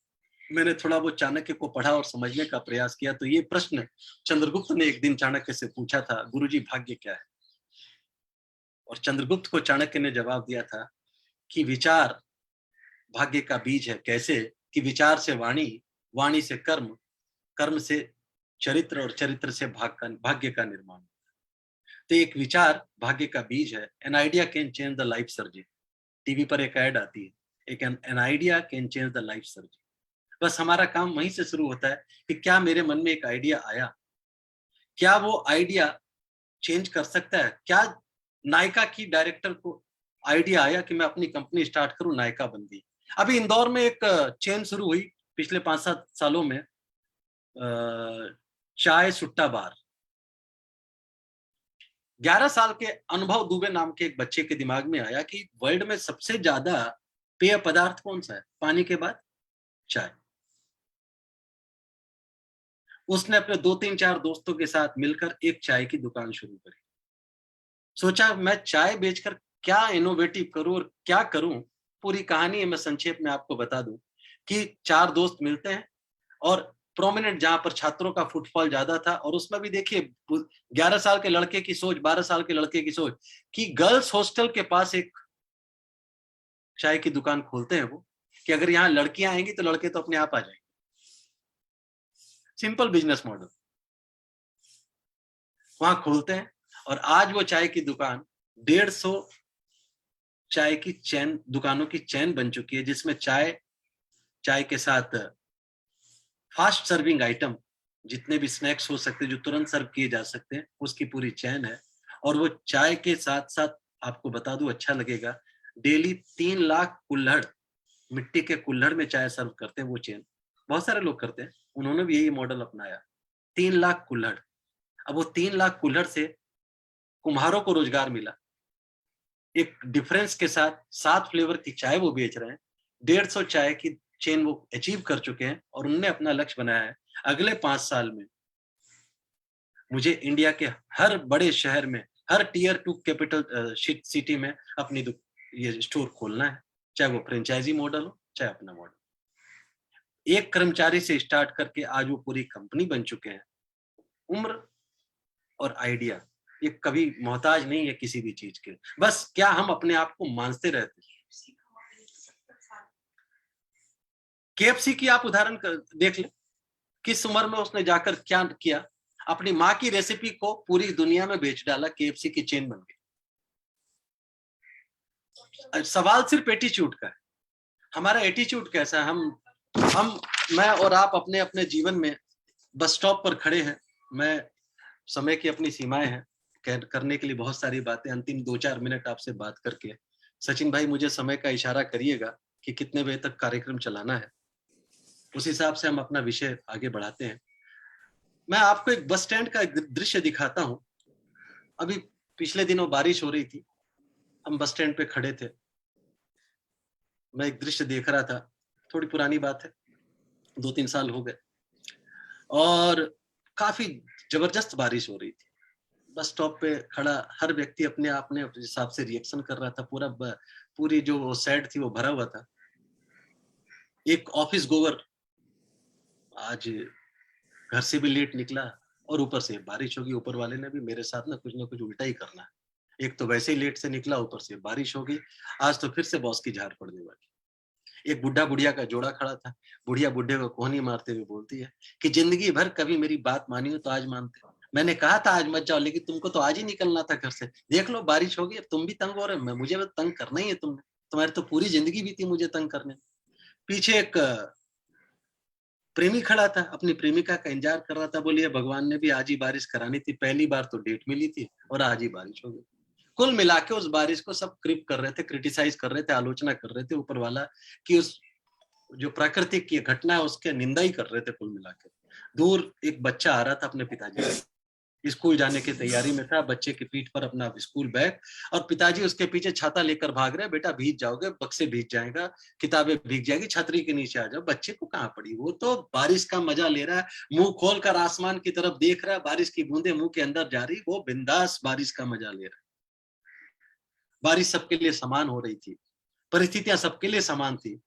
मैंने थोड़ा वो चाणक्य को पढ़ा और समझने का प्रयास किया तो ये प्रश्न चंद्रगुप्त ने एक दिन चाणक्य से पूछा था, गुरुजी भाग्य क्या है? और चंद्रगुप्त को चाणक्य ने जवाब दिया था कि विचार भाग्य का बीज है। कैसे? कि विचार से वाणी, वाणी से कर्म, कर्म से चरित्र और चरित्र से भाग्य का निर्माण। तो एक विचार भाग्य का बीज है। An idea can change the life सर्जी। टीवी पर एक ऐड आती है, एक an idea can change the life सर्जी। बस हमारा काम वहीं से शुरू होता है कि क्या मेरे मन में एक आइडिया आया, क्या वो आइडिया चेंज कर सकता है? क्या नायका की डायरेक्टर को आइडिया आया कि मैं अपनी कंपनी स्टार्ट करूं, नायका बन गई। अभी इंदौर में एक चेन शुरू हुई पिछले 5-7 सालों में, चाय सुट्टा बार। 11 साल के अनुभव दुबे नाम के एक बच्चे के दिमाग में आया कि वर्ल्ड में सबसे ज्यादा पेय पदार्थ कौन सा है? पानी के बाद चाय। उसने अपने 2-3-4 दोस्तों के साथ मिलकर एक चाय की दुकान शुरू करी। सोचा मैं चाय बेचकर क्या इनोवेटिव करूं और क्या करूं। पूरी कहानी मैं संक्षेप में आपको बता दूं कि 4 दोस्त मिलते हैं और प्रोमिनेंट जहां पर छात्रों का फुटफॉल ज्यादा था, और उसमें भी देखिए 11 साल के लड़के की सोच, 12 साल के लड़के की सोच कि गर्ल्स हॉस्टल के पास एक चाय की दुकान खोलते हैं वो, कि अगर यहाँ लड़कियां आएंगी तो लड़के तो अपने आप आ जाएंगे। Simple business model. वहां खोलते हैं और आज वो चाय की दुकान 150 चाय की चैन, दुकानों की चैन बन चुकी है, जिसमें चाय के साथ फास्ट सर्विंग आइटम, जितने भी स्नैक्स हो सकते हैं जो तुरंत सर्व किए जा सकते हैं, उसकी पूरी चैन है। और वो चाय के साथ साथ आपको बता दूं, अच्छा लगेगा, डेली 3 लाख कुल्हड़, मिट्टी के कुल्हड़ में चाय सर्व करते हैं वो चेन। बहुत सारे लोग करते हैं, उन्होंने भी यही मॉडल अपनाया। 3 लाख कुल्हड़। अब वो 3 लाख कुल्हड़ से कुम्हारों को रोजगार मिला। एक डिफरेंस के साथ 7 फ्लेवर की चाय वो बेच रहे हैं। 150 चाय की चेन वो अचीव कर चुके हैं और उन्होंने अपना लक्ष्य बनाया है अगले 5 साल में मुझे इंडिया के हर बड़े शहर में, हर टियर 2 कैपिटल सिटी में अपनी ये स्टोर खोलना है, चाहे वो फ्रेंचाइजी मॉडल हो चाहे अपना मॉडल। एक कर्मचारी से स्टार्ट करके आज वो पूरी कंपनी बन चुके हैं। उम्र और आइडिया ये कभी मोहताज नहीं है किसी भी चीज के, बस क्या हम अपने आप को मानते रहते हैं। KFC की आप उदाहरण देख लें, किस उम्र में उसने जाकर क्या किया, अपनी माँ की रेसिपी को पूरी दुनिया में बेच डाला, KFC की चेन बन गई। सवाल सिर्फ एटीट्यूड का है। हमारा एटीट्यूड कैसा है? मैं और आप अपने अपने जीवन में बस स्टॉप पर खड़े हैं। मैं समय की अपनी सीमाएं हैं, करने के लिए बहुत सारी बातें। अंतिम 2-4 मिनट आपसे बात करके सचिन भाई मुझे समय का इशारा करिएगा कि कितने बजे तक कार्यक्रम चलाना है, उस हिसाब से हम अपना विषय आगे बढ़ाते हैं। मैं आपको एक बस स्टैंड का एक दृश्य दिखाता हूं अभी पिछले दिनों बारिश हो रही थी, हम बस स्टैंड पे खड़े थे, मैं एक दृश्य देख रहा था, थोड़ी पुरानी बात है, 2-3 साल हो गए और काफी जबरदस्त बारिश हो रही थी। बस स्टॉप पे खड़ा हर व्यक्ति अपने आप ने अपने हिसाब से रिएक्शन कर रहा था, पूरी जो सैड थी वो भरा हुआ था। एक ऑफिस गोवर आज घर से भी लेट निकला और ऊपर से बारिश होगी, ऊपर वाले ने भी मेरे साथ ना कुछ उल्टा ही करना है। एक तो वैसे ही लेट से निकला, ऊपर से बारिश होगी, आज तो फिर से बॉस की झाड़ पड़ने वाली। एक बुढ़ा बुढ़िया का जोड़ा खड़ा था, बुढ़िया बुढ़े को कोहनी मारते हुए बोलती है कि जिंदगी भर कभी मेरी बात मानी हो तो आज मानते हो। मैंने कहा था आज मत जाओ, लेकिन तुमको तो आज ही निकलना था घर से, देख लो बारिश होगी, अब तुम भी तंग हो रहे हो, मुझे तंग करना ही है तुमने, तुम्हारी तो पूरी जिंदगी बीती मुझे तंग करने। पीछे एक प्रेमी खड़ा था, अपनी प्रेमिका का इंतजार कर रहा था, बोलिए भगवान ने भी आज ही बारिश करानी थी, पहली बार तो डेट मिली थी और आज ही बारिश हो गई। कुल मिला के उस बारिश को सब क्रिप कर रहे थे, क्रिटिसाइज कर रहे थे, आलोचना कर रहे थे ऊपर वाला कि उस जो प्राकृतिक की घटना है उसके निंदा ही कर रहे थे कुल मिला के। दूर एक बच्चा आ रहा था अपने पिताजी स्कूल जाने की तैयारी में था, बच्चे की पीठ पर अपना स्कूल बैग और पिताजी उसके पीछे छाता लेकर भाग रहे, बेटा भीग जाओगे, बक्से भीग जाएगा, किताबें भीग जाएगी, छतरी के नीचे आ जाओ। बच्चे को कहाँ पड़ी, वो तो बारिश का मजा ले रहा है, मुंह खोलकर आसमान की तरफ देख रहा है, बारिश की बूंदे मुंह के अंदर जा रही, वो बिंदास बारिश का मजा ले रहा है। बारिश सबके लिए समान हो रही थी, परिस्थितियां सबके लिए समान थी,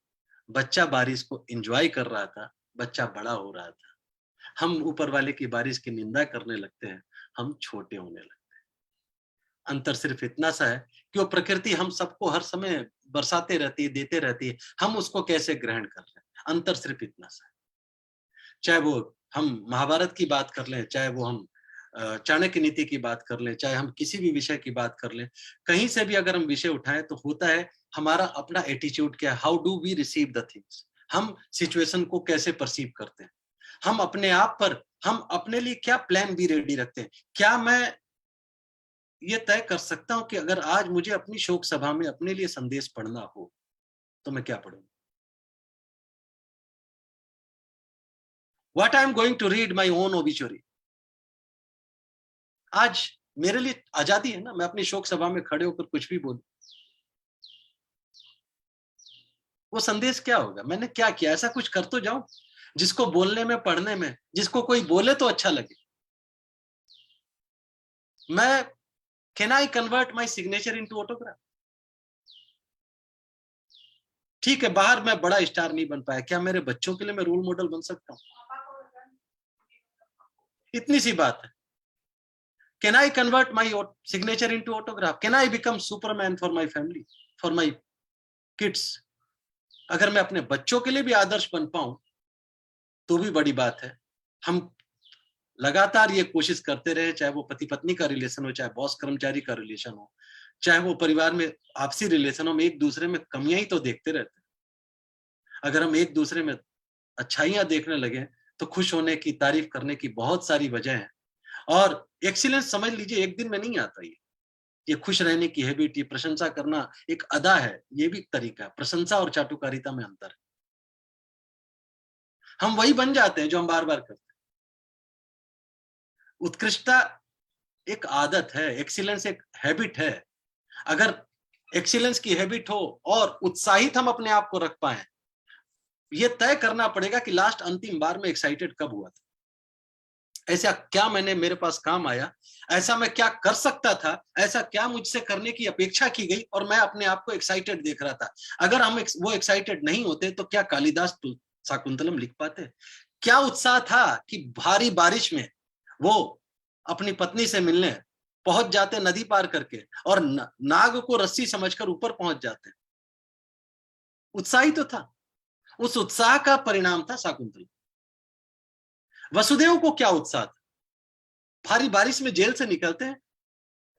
बच्चा बारिश को एंजॉय कर रहा था, बच्चा बड़ा हो रहा था। हम ऊपर वाले की बारिश की निंदा करने लगते हैं, हम छोटे होने लगते हैं। अंतर सिर्फ इतना सा है कि वो प्रकृति हम सबको हर समय बरसाते रहती है, देते रहती है, हम उसको कैसे ग्रहण कर रहे हैं, अंतर सिर्फ इतना सा है। चाहे वो हम महाभारत की बात कर लें, चाहे वो हम चाणक्य नीति की बात कर लें, चाहे हम किसी भी विषय की बात कर लें, कहीं से भी अगर हम विषय उठाएं तो होता है हमारा अपना एटीट्यूड क्या है, how do we receive the things, हम सिचुएशन को कैसे परसीव करते हैं, हम अपने आप पर, हम अपने लिए क्या प्लान बी रेडी रखते हैं। क्या मैं ये तय कर सकता हूं कि अगर आज मुझे अपनी शोक सभा में अपने लिए संदेश पढ़ना हो तो मैं क्या पढ़ूं? What I am going to read my own obituary. आज मेरे लिए आजादी है ना, मैं अपनी शोक सभा में खड़े होकर कुछ भी बोलूं। वो संदेश क्या होगा, मैंने क्या किया, ऐसा कुछ कर तो जाऊं जिसको बोलने में, पढ़ने में, जिसको कोई बोले तो अच्छा लगे। मैं can I convert my signature into autograph? ठीक है, बाहर मैं बड़ा स्टार नहीं बन पाया, क्या मेरे बच्चों के लिए मैं रोल मॉडल बन सकता हूं? इतनी सी बात है। Can I convert my signature into autograph? Can I become Superman for my family, for my kids? अगर मैं अपने बच्चों के लिए भी आदर्श बन पाऊं तो भी बड़ी बात है। हम लगातार ये कोशिश करते रहे, चाहे वो पति पत्नी का रिलेशन हो, चाहे बॉस कर्मचारी का रिलेशन हो, चाहे वो परिवार में आपसी रिलेशन हो, हम एक दूसरे में कमियां ही तो देखते रहते हैं। अगर हम एक दूसरे में अच्छाइयां देखने लगे तो खुश होने की, तारीफ करने की बहुत सारी वजह है। और एक्सीलेंस समझ लीजिए एक दिन में नहीं आता। ये खुश रहने की हैबिट, ये प्रशंसा करना एक अदा है, ये भी एक तरीका है। प्रशंसा और चाटुकारिता में अंतर है। हम वही बन जाते हैं जो हम बार बार करते हैं। उत्कृष्टता एक आदत है, एक्सीलेंस एक हैबिट है। अगर एक्सीलेंस की हैबिट हो और उत्साहित हम अपने आप को रख पाए, ये तय करना पड़ेगा कि लास्ट अंतिम बार में एक्साइटेड कब हुआ था, ऐसा क्या मैंने, मेरे पास काम आया, ऐसा मैं क्या कर सकता था, ऐसा क्या मुझसे करने की अपेक्षा की गई और मैं अपने आप को एक्साइटेड देख रहा था। अगर हम वो एक्साइटेड नहीं होते तो क्या कालिदास शाकुंतलम लिख पाते? क्या उत्साह था कि भारी बारिश में वो अपनी पत्नी से मिलने पहुंच जाते नदी पार करके और नाग को रस्सी समझकर ऊपर पहुंच जाते। उत्साह ही तो था, उस उत्साह का परिणाम था शाकुंतलम। वसुदेव को क्या उत्साह था, भारी बारिश में जेल से निकलते हैं,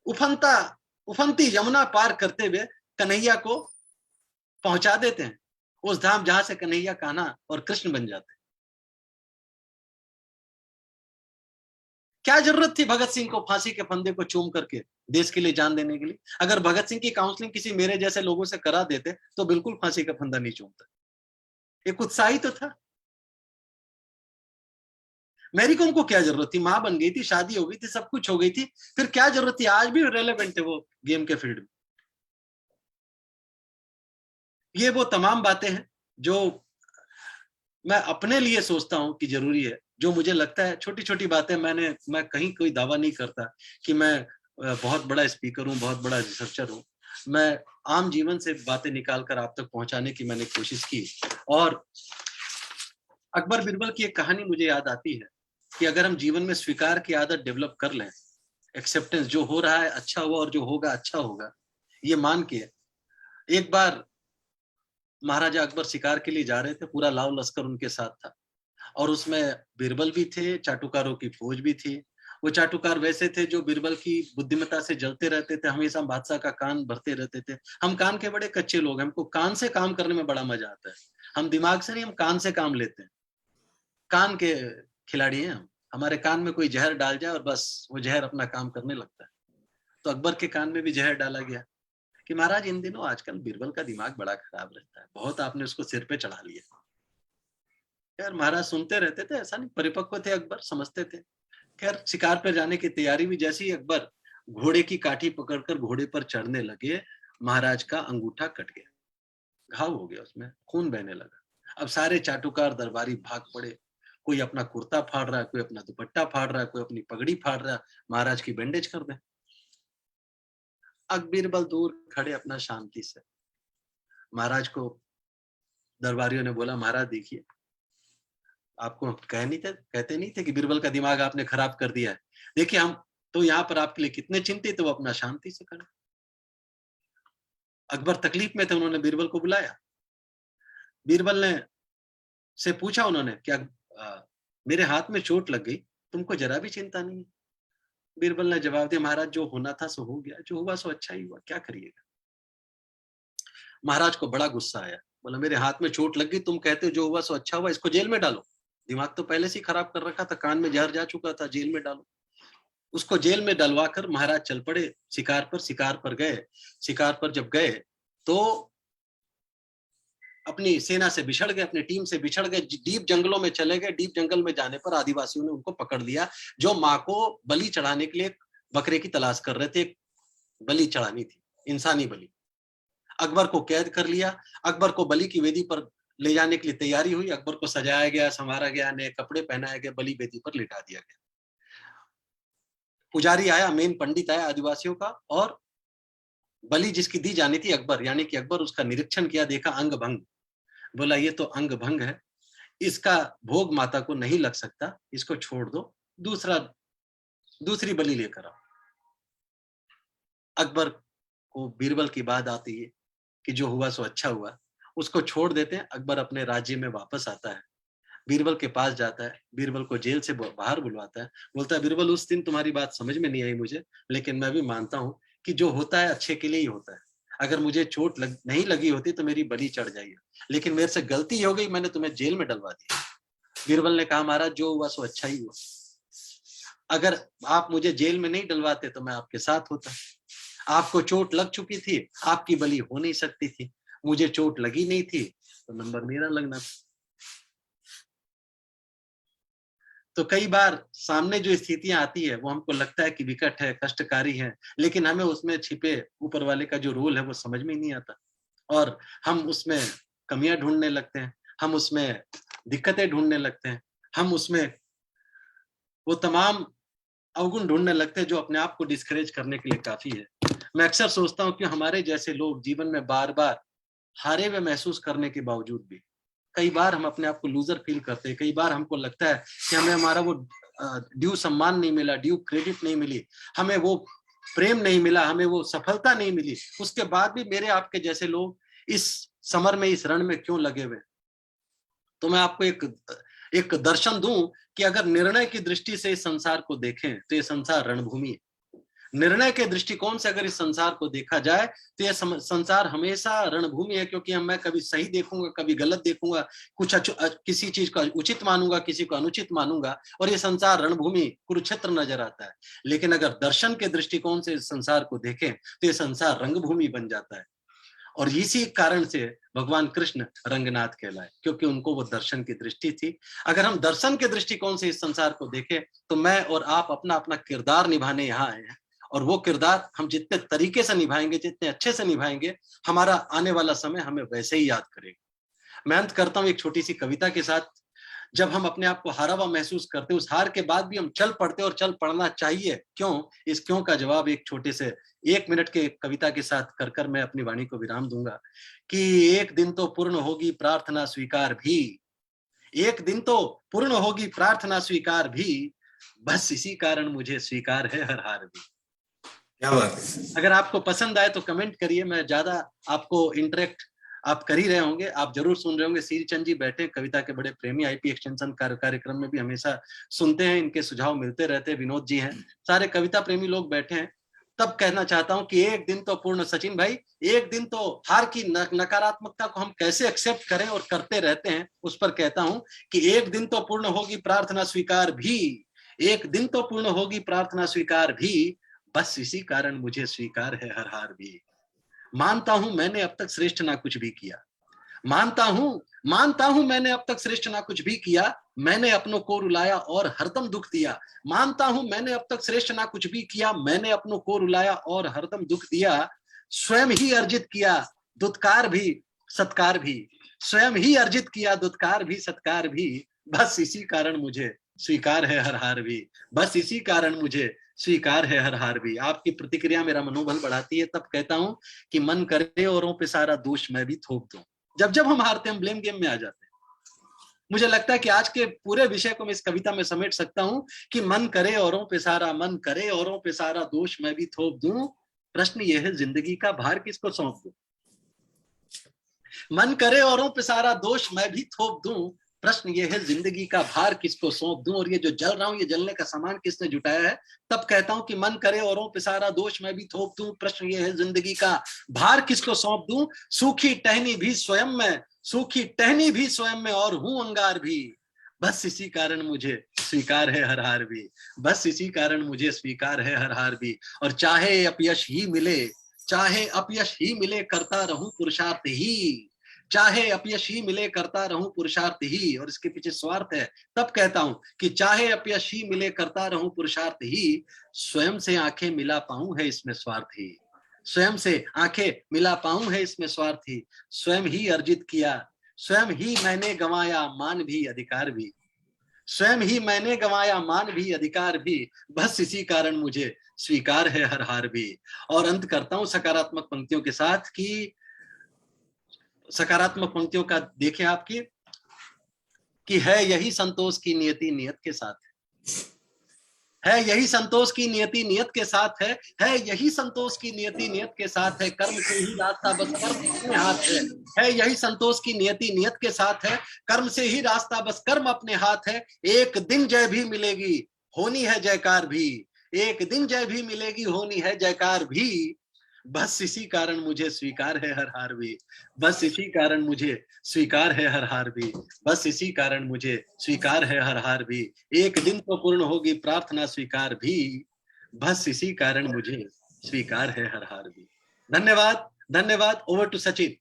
उफनती यमुना पार करते हुए कन्हैया को पहुंचा देते हैं उस धाम जहां से कन्हैया कान्हा और कृष्ण बन जाते हैं। क्या जरूरत थी भगत सिंह को फांसी के फंदे को चूम करके देश के लिए जान देने के लिए? अगर भगत सिंह की काउंसलिंग किसी मेरे जैसे लोगों से करा देते तो बिल्कुल फांसी का फंदा नहीं चूमता। एक उत्साही तो था। मैरी कॉम को क्या जरूरत थी, माँ बन गई थी, शादी हो गई थी, सब कुछ हो गई थी, फिर क्या जरूरत थी? आज भी रेलेवेंट है वो गेम के फील्ड में। ये वो तमाम बातें हैं जो मैं अपने लिए सोचता हूं कि जरूरी है, जो मुझे लगता है छोटी छोटी बातें। मैं कहीं कोई दावा नहीं करता कि मैं बहुत बड़ा स्पीकर हूं, बहुत बड़ा रिसर्चर हूं। मैं आम जीवन से बातें निकाल कर आप तक पहुंचाने की मैंने कोशिश की। और अकबर बिरबल की एक कहानी मुझे याद आती है कि अगर हम जीवन में स्वीकार की आदत डेवलप कर लें, एक्सेप्टेंस, जो हो रहा है अच्छा हुआ और जो होगा अच्छा होगा, ये मान के। एक बार महाराजा अकबर शिकार के लिए जा रहे थे, पूरा लाव लश्कर उनके साथ था, और उसमें बीरबल भी थे, चाटुकारों की फौज भी थी। वो चाटुकार वैसे थे जो बीरबल की बुद्धिमत्ता से जलते रहते थे, हमेशा बादशाह का कान भरते रहते थे। हम कान के बड़े कच्चे लोग हैं, हमको कान से काम करने में बड़ा मजा आता है। हम दिमाग से नहीं, हम कान से काम लेते हैं। कान के खिलाड़ी हैं हम। हमारे कान में कोई जहर डाल जाए और बस वो जहर अपना काम करने लगता है। तो अकबर के कान में भी जहर डाला गया कि महाराज इन दिनों आजकल बीरबल का दिमाग बड़ा खराब रहता है, बहुत आपने उसको सिर पे चढ़ा लिया। यार महाराज सुनते रहते थे, ऐसा नहीं, परिपक्व थे अकबर, समझते थे। खैर शिकार पर जाने की तैयारी भी, जैसे ही अकबर घोड़े की काठी पकड़कर घोड़े पर चढ़ने लगे, महाराज का अंगूठा कट गया, घाव हो गया, उसमें खून बहने लगा। अब सारे चाटुकार दरबारी भाग पड़े, कोई अपना कुर्ता फाड़ रहा है, कोई अपना दुपट्टा फाड़ रहा है, कोई अपनी पगड़ी फाड़ रहा है, महाराज की बैंडेज कर दे। अकबीरबल दूर खड़े अपना शांति से। महाराज को दरबारियों ने बोला, महाराज देखिए, आपको कहते नहीं थे कि बीरबल का दिमाग आपने खराब कर दिया है? देखिए हम तो यहाँ पर आपके लिए कितने चिंतित, तो वो अपना शांति से खड़े। अकबर तकलीफ में थे, उन्होंने बीरबल को बुलाया। बीरबल ने से पूछा उन्होंने, क्या मेरे हाथ में चोट लग गई, तुमको जरा भी चिंता नहीं? बीरबल ने जवाब दिया, महाराज जो होना था सो हो गया, जो हुआ सो अच्छा ही हुआ, क्या करिएगा। महाराज को बड़ा गुस्सा आया, बोला मेरे हाथ में चोट लग गई, तुम कहते हो जो हुआ सो अच्छा हुआ, इसको जेल में डालो। दिमाग तो पहले से ही खराब कर रखा था, कान में जहर जा चुका था, जेल में डालो। उसको जेल में डलवाकर महाराज चल पड़े शिकार पर गए। शिकार पर जब गए तो अपनी सेना से बिछड़ गए, अपनी टीम से बिछड़ गए, डीप जंगलों में चले गए। डीप जंगल में जाने पर आदिवासियों ने उनको पकड़ लिया, जो माँ को बलि चढ़ाने के लिए बकरे की तलाश कर रहे थे। बलि चढ़ानी थी, इंसानी बलि। अकबर को कैद कर लिया। अकबर को बलि की वेदी पर ले जाने के लिए तैयारी हुई। अकबर को सजाया गया, संवारा गया, नए कपड़े पहनाए गए, बलि वेदी पर लिटा दिया गया। पुजारी आया, मेन पंडित आया आदिवासियों का, और बलि जिसकी दी जानी थी अकबर, यानी कि अकबर उसका निरीक्षण किया, देखा अंग भंग। बोला ये तो अंग भंग है, इसका भोग माता को नहीं लग सकता, इसको छोड़ दो, दूसरी बलि लेकर आओ। अकबर को बीरबल की बात आती है कि जो हुआ सो अच्छा हुआ, उसको छोड़ देते हैं। अकबर अपने राज्य में वापस आता है, बीरबल के पास जाता है, बीरबल को जेल से बाहर बुलवाता है, बोलता है बीरबल उस दिन तुम्हारी बात समझ में नहीं आई मुझे, लेकिन मैं भी मानता हूं कि जो होता है अच्छे के लिए ही होता है। अगर मुझे चोट नहीं लगी होती तो मेरी बलि चढ़ जाएगी, लेकिन मेरे से गलती हो गई, मैंने तुम्हें जेल में डलवा दिया। बीरबल ने कहा महाराज जो हुआ सो अच्छा ही हुआ, अगर आप मुझे जेल में नहीं डलवाते तो मैं आपके साथ होता। आपको चोट लग चुकी थी, आपकी बलि हो नहीं सकती थी, मुझे चोट लगी नहीं थी तो नंबर मेरा लगना था। तो कई बार सामने जो स्थितियां आती है वो हमको लगता है कि विकट है, कष्टकारी है, लेकिन हमें उसमें छिपे ऊपर वाले का जो रोल है वो समझ में ही नहीं आता, और हम उसमें कमियां ढूंढने लगते हैं, हम उसमें दिक्कतें ढूंढने लगते हैं, हम उसमें वो तमाम अवगुण ढूंढने लगते हैं जो अपने आप को डिस्करेज करने के लिए काफी है। मैं अक्सर सोचता हूँ कि हमारे जैसे लोग जीवन में बार बार हारे हुए महसूस करने के बावजूद भी कई बार हम अपने आप को लूजर फील करते हैं। कई बार हमको लगता है कि हमें हमारा वो ड्यू सम्मान नहीं मिला, ड्यू क्रेडिट नहीं मिली, हमें वो प्रेम नहीं मिला, हमें वो सफलता नहीं मिली। उसके बाद भी मेरे आपके जैसे लोग इस समर में, इस रण में क्यों लगे हुए? तो मैं आपको एक दर्शन दूं कि अगर निर्णय की दृष्टि से इस संसार को देखें तो ये संसार रणभूमि है। निर्णय के दृष्टिकोण से अगर इस संसार को देखा जाए तो यह संसार हमेशा रणभूमि है, क्योंकि मैं कभी सही देखूंगा, कभी गलत देखूंगा, किसी चीज को उचित मानूंगा, किसी को अनुचित मानूंगा, और ये संसार रणभूमि कुरुक्षेत्र नजर आता है। लेकिन अगर दर्शन के दृष्टिकोण से इस संसार को देखें तो ये संसार रंगभूमि बन जाता है। और इसी कारण से भगवान कृष्ण रंगनाथ कहलाए, क्योंकि उनको वो दर्शन की दृष्टि थी। अगर हम दर्शन के दृष्टिकोण से इस संसार को देखें तो मैं और आप अपना अपना किरदार निभाने यहाँ आए हैं, और वो किरदार हम जितने तरीके से निभाएंगे, जितने अच्छे से निभाएंगे, हमारा आने वाला समय हमें वैसे ही याद करेगा। मैं अंत करता हूं एक छोटी सी कविता के साथ। जब हम अपने आप को हारा हुआ महसूस करते, उस हार के बाद भी हम चल पड़ते, और चल पड़ना चाहिए। क्यों? इस क्यों का जवाब एक छोटे से 1 मिनट के कविता के साथ कर मैं अपनी वाणी को विराम दूंगा कि एक दिन तो पूर्ण होगी प्रार्थना स्वीकार भी, एक दिन तो पूर्ण होगी प्रार्थना स्वीकार भी, बस इसी कारण मुझे स्वीकार है हर हार भी। क्या बात है। अगर आपको पसंद आए तो कमेंट करिए। मैं ज्यादा आपको इंटरेक्ट आप कर ही रहे होंगे, आप जरूर सुन रहे होंगे। श्री चंद जी बैठे, कविता के बड़े प्रेमी, आईपी एक्सटेंशन कार्यक्रम में भी हमेशा सुनते हैं, इनके सुझाव मिलते रहते हैं। विनोद जी हैं, सारे कविता प्रेमी लोग बैठे हैं। तब कहना चाहता हूं कि एक दिन तो पूर्ण, सचिन भाई, एक दिन तो हार की नकारात्मकता को हम कैसे एक्सेप्ट करें और करते रहते हैं, उस पर कहता हूं कि एक दिन तो पूर्ण होगी प्रार्थना स्वीकार भी, एक दिन तो पूर्ण होगी प्रार्थना स्वीकार भी, बस इसी कारण मुझे स्वीकार है हर हार भी। मानता हूं मैंने अब तक श्रेष्ठ ना कुछ भी किया, मानता हूं मैंने अब तक श्रेष्ठ ना कुछ भी किया, मैंने अपनों को रुलाया और हरदम दुख दिया। मानता हूं मैंने अब तक श्रेष्ठ ना कुछ भी किया, मैंने अपनों को रुलाया और हरदम दुख दिया। स्वयं ही अर्जित किया दुत्कार भी सत्कार भी, स्वयं ही अर्जित किया दुत्कार भी सत्कार भी, बस इसी कारण मुझे स्वीकार है हर हार भी, बस इसी कारण मुझे स्वीकार है हर हार भी। आपकी प्रतिक्रिया मेरा मनोबल बढ़ाती है। तब कहता हूं कि मन करे औरों पे सारा दोष मैं भी थोप दूं। जब जब हम हारते हैं, हम ब्लेम गेम में आ जाते हैं। मुझे लगता है कि आज के पूरे विषय को मैं इस कविता में समेट सकता हूं कि मन करे औरों पे सारा, मन करे औरों पे सारा दोष मैं भी थोप दूं, प्रश्न यह है जिंदगी का भार किसको सौंप दूं। मन करे औरों पे सारा दोष मैं भी थोप दूं, प्रश्न ये है जिंदगी का भार किसको सौंप दूं, और ये जो जल रहा हूं, ये जलने का सामान किसने जुटाया है। तब कहता हूं कि मन करे औरों पे सारा दोष मैं भी थोप दूं, प्रश्न ये है जिंदगी का भार किसको सौंप दूं। सूखी टहनी भी स्वयं में, सूखी टहनी भी स्वयं में और हूं अंगार भी, बस इसी कारण मुझे स्वीकार है हर हार भी, बस इसी कारण मुझे स्वीकार है हर हार भी। और चाहे अपयश ही मिले, चाहे अपयश ही मिले करता रहूं पुरुषार्थ ही, चाहे अपयश ही मिले करता रहूं पुरुषार्थ ही, और इसके पीछे स्वार्थ है। तब कहता हूं कि चाहे अपयश ही मिले करता रहूं पुरुषार्थ ही, स्वयं से आंखें मिला पाऊं है इसमें स्वार्थ ही, स्वयं से आंखें मिला पाऊं है इसमें स्वार्थ ही। स्वयं ही अर्जित किया, स्वयं ही मैंने गंवाया मान भी अधिकार भी, स्वयं ही मैंने गंवाया मान भी अधिकार भी, बस इसी कारण मुझे स्वीकार है हर हार भी। और अंत करता हूं सकारात्मक पंक्तियों के साथ कि सकारात्मक पंक्तियों का देखें आपकी कि है यही संतोष की नियति नियत के साथ है यही संतोष की नियति नियत के साथ है यही संतोष की नियति नियत के साथ है, कर्म से ही रास्ता बस कर्म अपने हाथ है यही संतोष की नियति नियत के साथ है, कर्म से ही रास्ता बस कर्म अपने हाथ है। एक दिन जय भी मिलेगी होनी है जयकार भी, एक दिन जय भी मिलेगी होनी है जयकार भी, बस इसी कारण मुझे स्वीकार है हर हार भी, बस इसी कारण मुझे स्वीकार है हर हार भी, बस इसी कारण मुझे स्वीकार है हर हार भी। एक दिन तो पूर्ण होगी प्रार्थना स्वीकार भी, बस इसी कारण मुझे स्वीकार है हर हार भी। धन्यवाद, धन्यवाद। Over to Sachin.